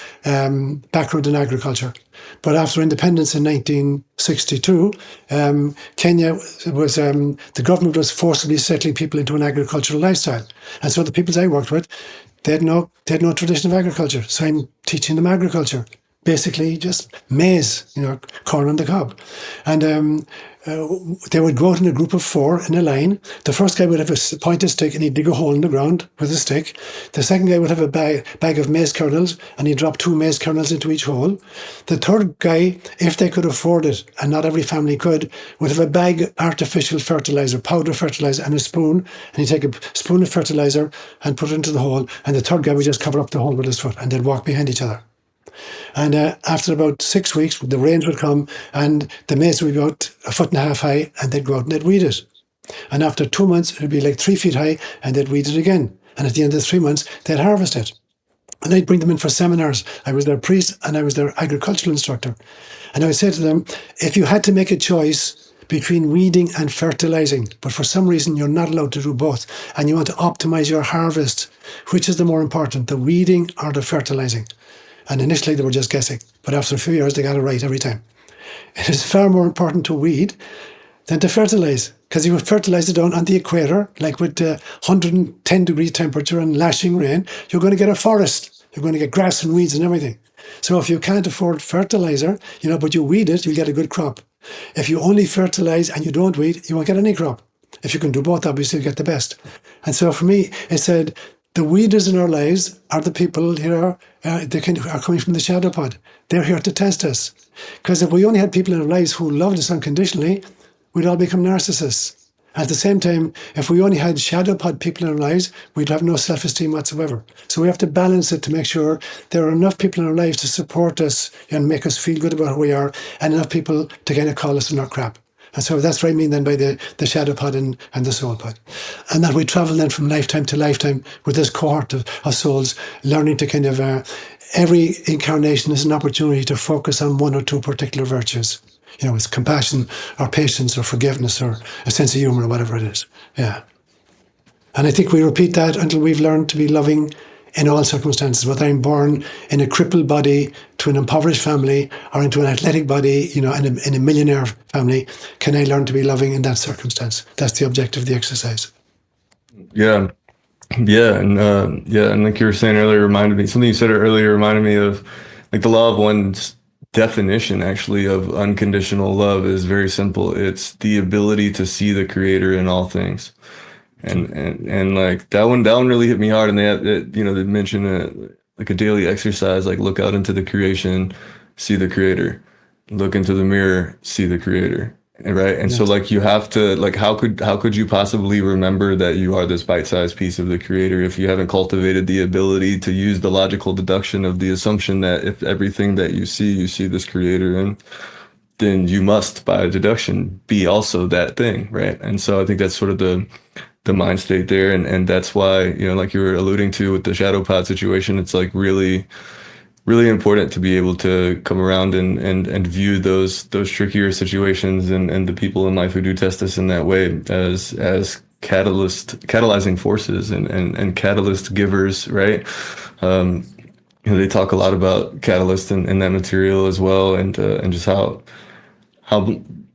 background in agriculture. But after independence in 1962, Kenya was, the government was forcibly settling people into an agricultural lifestyle. And so the peoples I worked with, they had no tradition of agriculture. So I'm teaching them agriculture. Basically just maize, corn on the cob. And they would go out in a group of 4 in a line. The first guy would have a pointed stick and he'd dig a hole in the ground with a stick. The second guy would have a bag of maize kernels and he'd drop 2 maize kernels into each hole. The third guy, if they could afford it, and not every family could, would have a bag of artificial fertilizer, powder fertilizer, and a spoon. And he'd take a spoon of fertilizer and put it into the hole. And the third guy would just cover up the hole with his foot and they'd walk behind each other. And after about 6 weeks, the rains would come and the maize would be about 1.5 foot high, and they'd go out and they'd weed it. And after 2 months, it would be like 3 feet high, and they'd weed it again. And at the end of the 3 months, they'd harvest it. And I'd bring them in for seminars. I was their priest and I was their agricultural instructor. And I would say to them, if you had to make a choice between weeding and fertilizing, but for some reason you're not allowed to do both, and you want to optimize your harvest, which is the more important, the weeding or the fertilizing? And initially they were just guessing, but after a few years they got it right every time. It is far more important to weed than to fertilize, because if you fertilize it down on the equator, like with 110 degree temperature and lashing rain, you're going to get a forest. You're going to get grass and weeds and everything. So if you can't afford fertilizer, but you weed it, you'll get a good crop. If you only fertilize and you don't weed, you won't get any crop. If you can do both, obviously you get the best. And so for me, it said, the weeders in our lives are the people here, are coming from the shadow pod. They're here to test us. Because if we only had people in our lives who loved us unconditionally, we'd all become narcissists. At the same time, if we only had shadow pod people in our lives, we'd have no self-esteem whatsoever. So we have to balance it to make sure there are enough people in our lives to support us and make us feel good about who we are, and enough people to kind of call us not crap. And so that's what I mean then by the shadow pod and the soul pod. And that we travel then from lifetime to lifetime with this cohort of souls, learning to kind of, every incarnation is an opportunity to focus on one or two particular virtues. It's compassion or patience or forgiveness or a sense of humor or whatever it is. Yeah. And I think we repeat that until we've learned to be loving in all circumstances, whether I'm born in a crippled body to an impoverished family or into an athletic body, in a millionaire family. Can I learn to be loving in that circumstance? That's the objective of the exercise. Yeah. Yeah. And like you were saying earlier, something you said earlier reminded me of like the law of one's definition actually of unconditional love is very simple. It's the ability to see the creator in all things. And like that one really hit me hard. And they mentioned like a daily exercise, like look out into the creation, see the creator, look into the mirror, see the creator. Right. And so like you have to, like, how could you possibly remember that you are this bite-sized piece of the creator if you haven't cultivated the ability to use the logical deduction of the assumption that if everything that you see this creator in, then you must by deduction be also that thing. Right. And so I think that's sort of the mind state there. And that's why, like you were alluding to with the shadow pod situation, it's like really important to be able to come around and view those trickier situations and the people in life who do test us in that way as catalyzing forces and catalyst givers, right? They talk a lot about catalyst in that material as well, and just how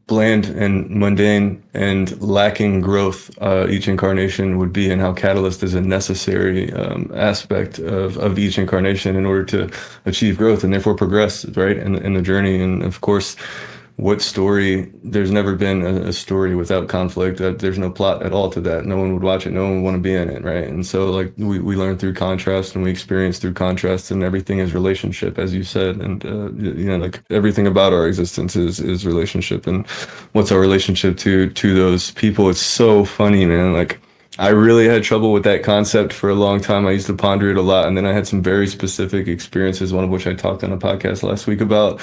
bland and mundane and lacking growth each incarnation would be, and how catalyst is a necessary aspect of each incarnation in order to achieve growth and therefore progress, right, in the journey. And of course, there's never been a story without conflict. There's no plot at all to that. No one would watch it. No one would want to be in it, right? And so like we learn through contrast and we experience through contrast, and everything is relationship, as you said. And like everything about our existence is relationship. And what's our relationship to those people? It's so funny, man. Like I really had trouble with that concept for a long time. I used to ponder it a lot, and then I had some very specific experiences, one of which I talked on a podcast last week about,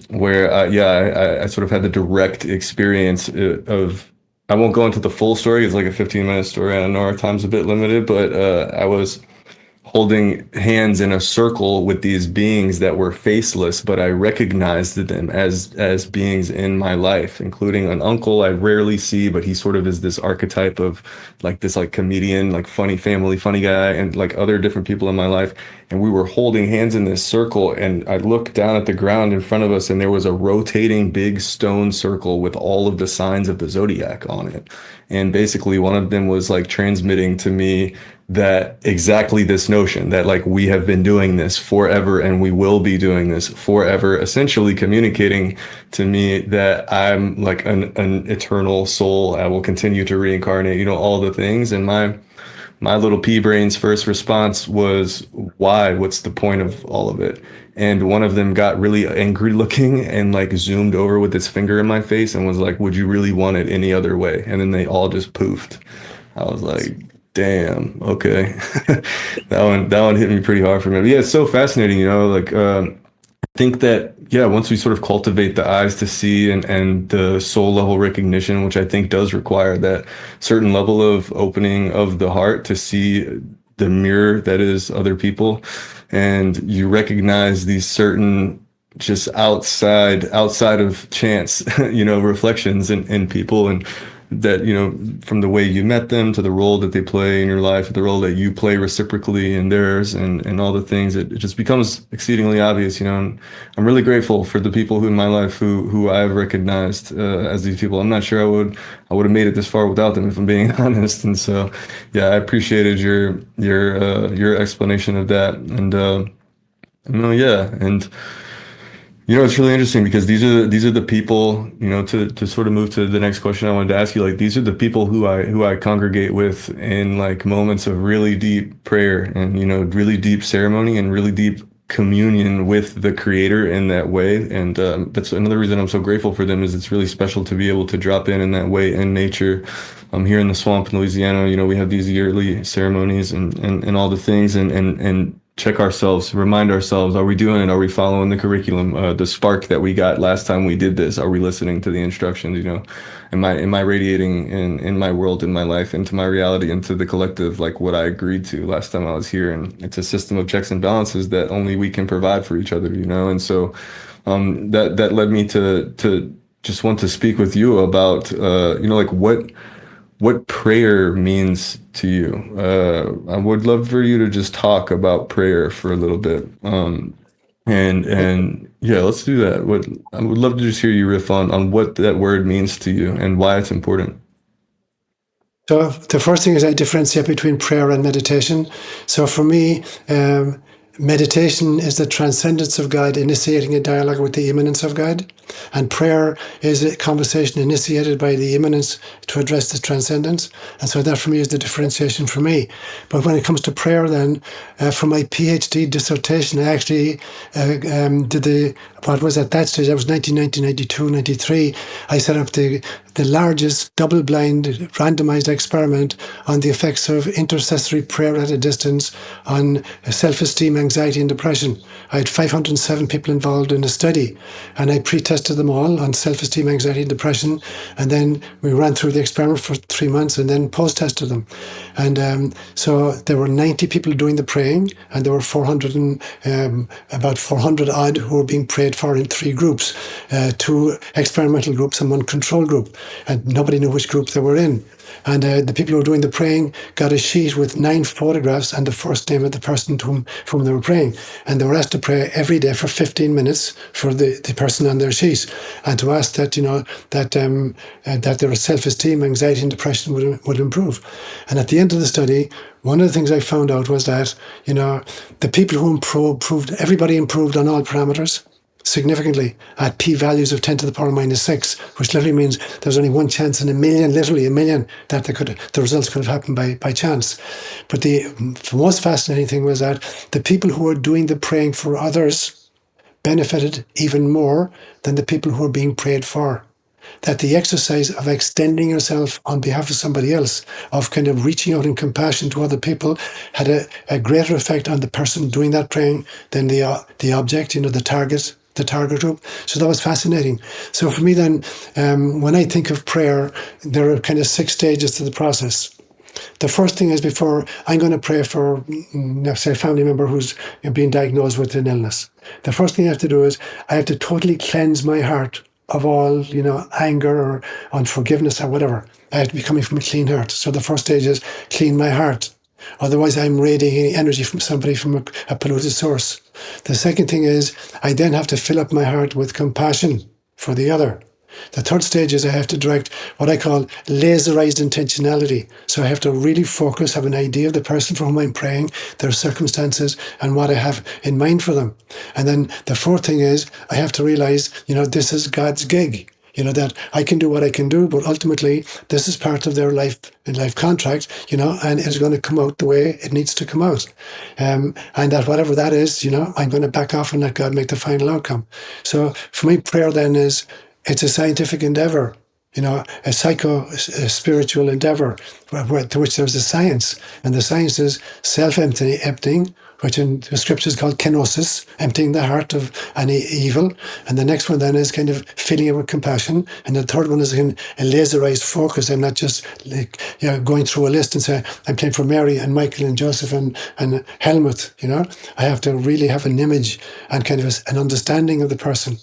where I sort of had the direct experience of, I won't go into the full story. It's like a 15-minute story. I know our time's a bit limited, but I was holding hands in a circle with these beings that were faceless, but I recognized them as beings in my life, including an uncle I rarely see, but he sort of is this archetype of like this like comedian, like funny family, funny guy, and like other different people in my life. And we were holding hands in this circle, and I looked down at the ground in front of us, and there was a rotating big stone circle with all of the signs of the zodiac on it. And basically one of them was like transmitting to me that exactly this notion that like we have been doing this forever and we will be doing this forever, essentially communicating to me that I'm like an eternal soul. I will continue to reincarnate, all the things. And my little pea brain's first response was, why? What's the point of all of it? And one of them got really angry looking and like zoomed over with its finger in my face and was like, would you really want it any other way? And then they all just poofed. I was like, Damn. Okay. That one hit me pretty hard for me. But yeah, it's so fascinating, like I think that yeah, once we sort of cultivate the eyes to see and the soul level recognition, which I think does require that certain level of opening of the heart to see the mirror that is other people, and you recognize these certain just outside of chance, reflections in people, and that, from the way you met them to the role that they play in your life, the role that you play reciprocally in theirs, and all the things, it just becomes exceedingly obvious, and I'm really grateful for the people who in my life who I've recognized as these people. I'm not sure I would have made it this far without them, if I'm being honest. And so, yeah, I appreciated your explanation of that. And yeah, and it's really interesting because these are the people, to sort of move to the next question I wanted to ask you, like these are the people who I congregate with in like moments of really deep prayer and, really deep ceremony and really deep communion with the creator in that way. And that's another reason I'm so grateful for them, is it's really special to be able to drop in that way in nature. Here in the swamp in Louisiana, we have these yearly ceremonies and all the things, and check ourselves, remind ourselves, are we doing it? Are we following the curriculum? The spark that we got last time we did this, are we listening to the instructions? Am I radiating in my world, in my life, into my reality, into the collective, like what I agreed to last time I was here? And it's a system of checks and balances that only we can provide for each other, and so that led me to just want to speak with you about like what prayer means to you. I would love for you to just talk about prayer for a little bit. And yeah, let's do that. I would love to just hear you riff on what that word means to you and why it's important. So the first thing is I differentiate between prayer and meditation. So for me, meditation is the transcendence of God, initiating a dialogue with the immanence of God. And prayer is a conversation initiated by the immanence to address the transcendence. And so that for me is the differentiation for me. But when it comes to prayer then, for my PhD dissertation, I actually what was at that stage, that was 1990, 92, 93, I set up the largest double-blind randomized experiment on the effects of intercessory prayer at a distance on self-esteem, anxiety, and depression. I had 507 people involved in the study, and I pre-tested them all on self-esteem, anxiety, and depression, and then we ran through the experiment for 3 months and then post-tested them. And so there were 90 people doing the praying, and there were about 400 odd who were being prayed for in 3 groups, 2 experimental groups and 1 control group, and nobody knew which group they were in. And the people who were doing the praying got a sheet with 9 photographs and the first name of the person to whom they were praying. And they were asked to pray every day for 15 minutes for the person on their sheet, and to ask that, that their self-esteem, anxiety, and depression would improve. And at the end of the study, one of the things I found out was that, the people who improved, everybody improved on all parameters significantly at p-values of 10 to the power minus 6, which literally means there's only 1 chance in a million, literally a million, that the results could have happened by chance. But the most fascinating thing was that the people who were doing the praying for others benefited even more than the people who were being prayed for. That the exercise of extending yourself on behalf of somebody else, of kind of reaching out in compassion to other people, had a greater effect on the person doing that praying than the object, the target group. So that was fascinating. So for me then, when I think of prayer, there are kind of 6 stages to the process. The first thing is, before I'm going to pray for, say, a family member who's being diagnosed with an illness, the first thing I have to do is I have to totally cleanse my heart of all, anger or unforgiveness or whatever. I have to be coming from a clean heart. So the first stage is clean my heart. Otherwise, I'm radiating energy from somebody from a polluted source. The second thing is, I then have to fill up my heart with compassion for the other. The third stage is I have to direct what I call laserized intentionality. So I have to really focus, have an idea of the person for whom I'm praying, their circumstances, and what I have in mind for them. And then the fourth thing is, I have to realize, this is God's gig. That I can do what I can do, but ultimately this is part of their life contract, and it's going to come out the way it needs to come out. And that whatever that is, I'm going to back off and let God make the final outcome. So for me, prayer then it's a scientific endeavor. a spiritual endeavor to which there's a science. And the science is self-emptying, which in the scriptures is called kenosis, emptying the heart of any evil. And the next one then is kind of filling it with compassion. And the third one is a laserized focus. I'm not just going through a list and say, I'm playing for Mary and Michael and Joseph and Helmut, I have to really have an image and kind of an understanding of the person.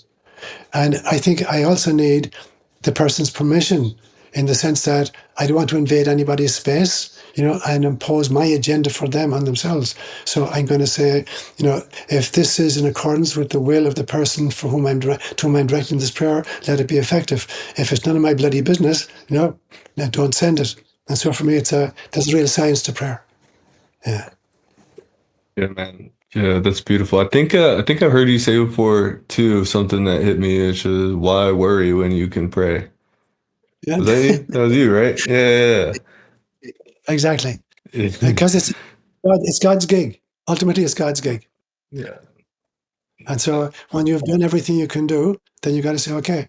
And I think I also need the person's permission, in the sense that I don't want to invade anybody's space, and impose my agenda for them on themselves. So I'm going to say, if this is in accordance with the will of the person to whom I'm directing this prayer, let it be effective. If it's none of my bloody business, don't send it. And so for me, there's real science to prayer. Yeah. Yeah, man. Yeah, that's beautiful. I think I heard you say before too something that hit me, which is why worry when you can pray. Yeah. Was that you? That was you, right? Yeah, Exactly. yeah, Because it's God's gig. Ultimately, it's God's gig. yeah. And so when you've done everything you can do, then you got to say, okay,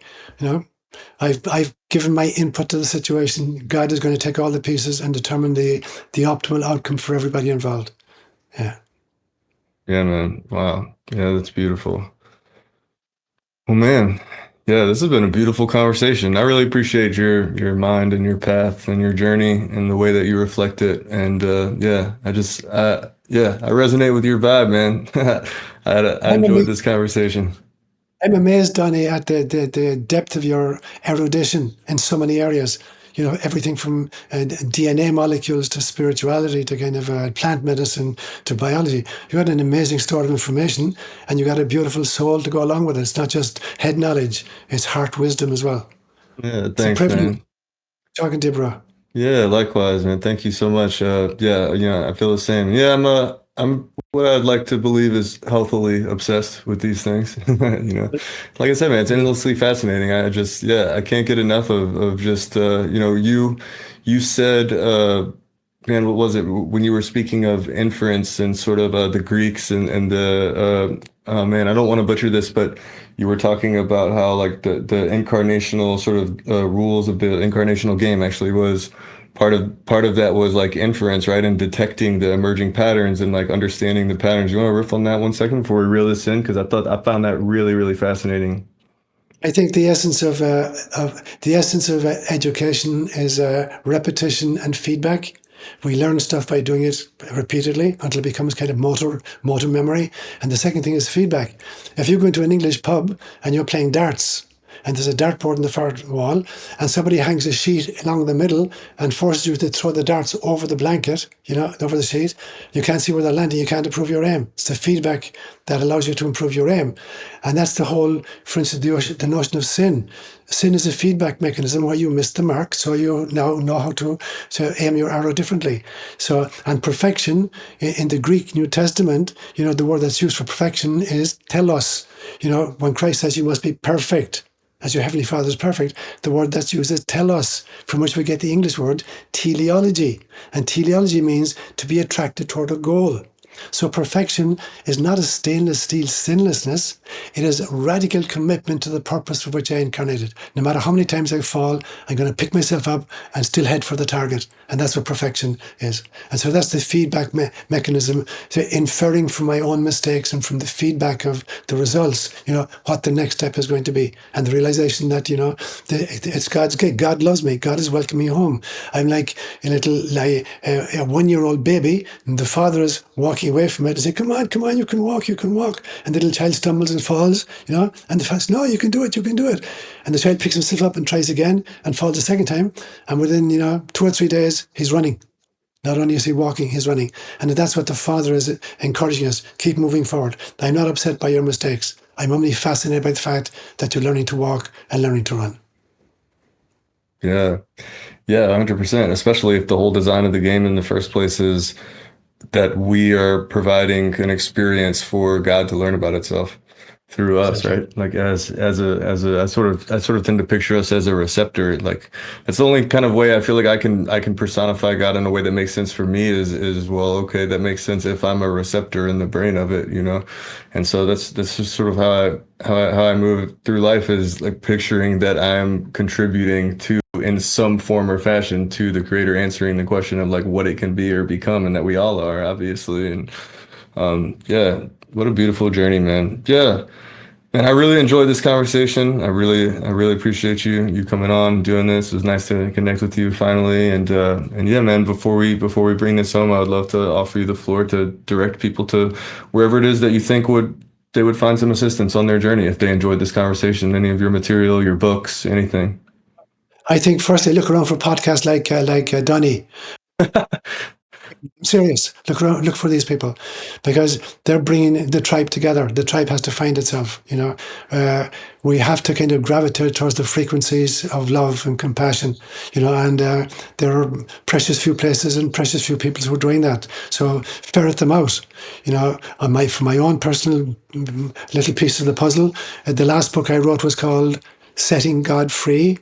I've given my input to the situation. God is going to take all the pieces and determine the optimal outcome for everybody involved. Yeah. Yeah, man. Wow. Yeah, that's beautiful. Well, man. Yeah, this has been a beautiful conversation. I really appreciate your mind and your path and your journey and the way that you reflect it. And I resonate with your vibe, man. I I'm enjoyed amazed, this conversation. I'm amazed, Donny, at the depth of your erudition in so many areas. Everything from DNA molecules to spirituality to kind of plant medicine to biology. You got an amazing store of information, and you got a beautiful soul to go along with it. It's not just head knowledge, it's heart wisdom as well. Yeah, It's a thanks, privilege man. talking to you, bro. Yeah, likewise, man. Thank you so much. I feel the same. Yeah, I'm what I'd like to believe is healthily obsessed with these things. Like I said, man, it's endlessly fascinating. I can't get enough of just, you said, man, what was it when you were speaking of inference and sort of the Greeks and the man, I don't want to butcher this, but you were talking about how like the incarnational sort of rules of the incarnational game actually was part of that was like inference, right? And detecting the emerging patterns and like understanding the patterns. You want to riff on that 1 second before we reel this in? Because I found that really, really fascinating. I think the essence of education is repetition and feedback. We learn stuff by doing it repeatedly until it becomes kind of motor memory. And the second thing is feedback. If you go into an English pub and you're playing darts, and there's a dartboard in the far wall, and somebody hangs a sheet along the middle and forces you to throw the darts over the blanket, over the sheet, you can't see where they're landing, you can't improve your aim. It's the feedback that allows you to improve your aim. And that's the whole, for instance, the notion of sin. Sin is a feedback mechanism where you miss the mark, so you now know how to aim your arrow differently. So, and perfection, in the Greek New Testament, the word that's used for perfection is telos. When Christ says you must be perfect, as your Heavenly Father is perfect, the word that's used is telos, from which we get the English word teleology. And teleology means to be attracted toward a goal. So perfection is not a stainless steel sinlessness. It is a radical commitment to the purpose for which I incarnated. No matter how many times I fall, I'm going to pick myself up and still head for the target. And that's what perfection is. And so that's the feedback mechanism, so inferring from my own mistakes and from the feedback of the results, what the next step is going to be. And the realization that, it's God's gig. God loves me. God is welcoming me home. I'm like a 1-year-old baby, and the father is walking away from it and say, come on, you can walk. And the little child stumbles and falls, and the father says, no, you can do it. And the child picks himself up and tries again and falls a second time. And within, 2 or 3 days, he's running. Not only is he walking, he's running. And that's what the Father is encouraging us. Keep moving forward. I'm not upset by your mistakes. I'm only fascinated by the fact that you're learning to walk and learning to run. Yeah. Yeah, 100%. Especially if the whole design of the game in the first place is that we are providing an experience for God to learn about itself. through us, Exactly. right? Like I sort of tend to picture us as a receptor. Like that's the only kind of way I feel like I can personify God in a way that makes sense for me is well, okay, that makes sense if I'm a receptor in the brain of it, you know? And so that's just sort of how I move through life, is like picturing that I'm contributing to, in some form or fashion, to the creator answering the question of like what it can be or become, and that we all are, obviously. And yeah, what a beautiful journey, man. Yeah. Man, I really enjoyed this conversation. I really appreciate you coming on, doing this. It was nice to connect with you finally. And yeah, man, before we bring this home, I would love to offer you the floor to direct people to wherever it is that you think they would find some assistance on their journey if they enjoyed this conversation, any of your material, your books, anything. I think firstly, look around for podcasts like Donny. I'm serious. Look around, look for these people, because they're bringing the tribe together. The tribe has to find itself. You know, we have to kind of gravitate towards the frequencies of love and compassion. You know, and there are precious few places and precious few people who are doing that. So ferret them out. You know, for my own personal little piece of the puzzle, the last book I wrote was called "Setting God Free."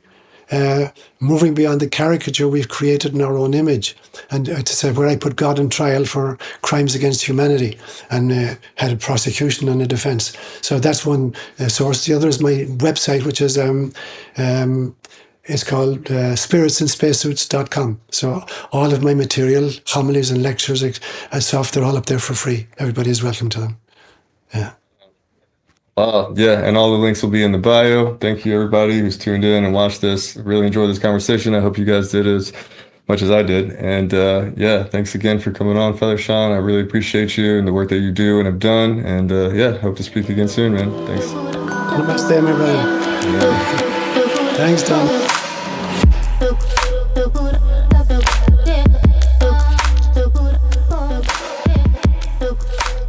Moving beyond the caricature we've created in our own image, and to say where I put God on trial for crimes against humanity, and had a prosecution and a defense. So that's one source. The other is my website, which is it's called spiritsandspacesuits.com. So all of my material, homilies and lectures and stuff, they're all up there for free. Everybody is welcome to them. Yeah. Yeah, and all the links will be in the bio. Thank you, everybody who's tuned in and watched this. I really enjoyed this conversation. I hope you guys did as much as I did. And yeah, thanks again for coming on, Father Seán. I really appreciate you and the work that you do and have done. And yeah, hope to speak again soon, man. Thanks. Namaste, everybody. Yeah. Thanks, Don.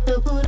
Good.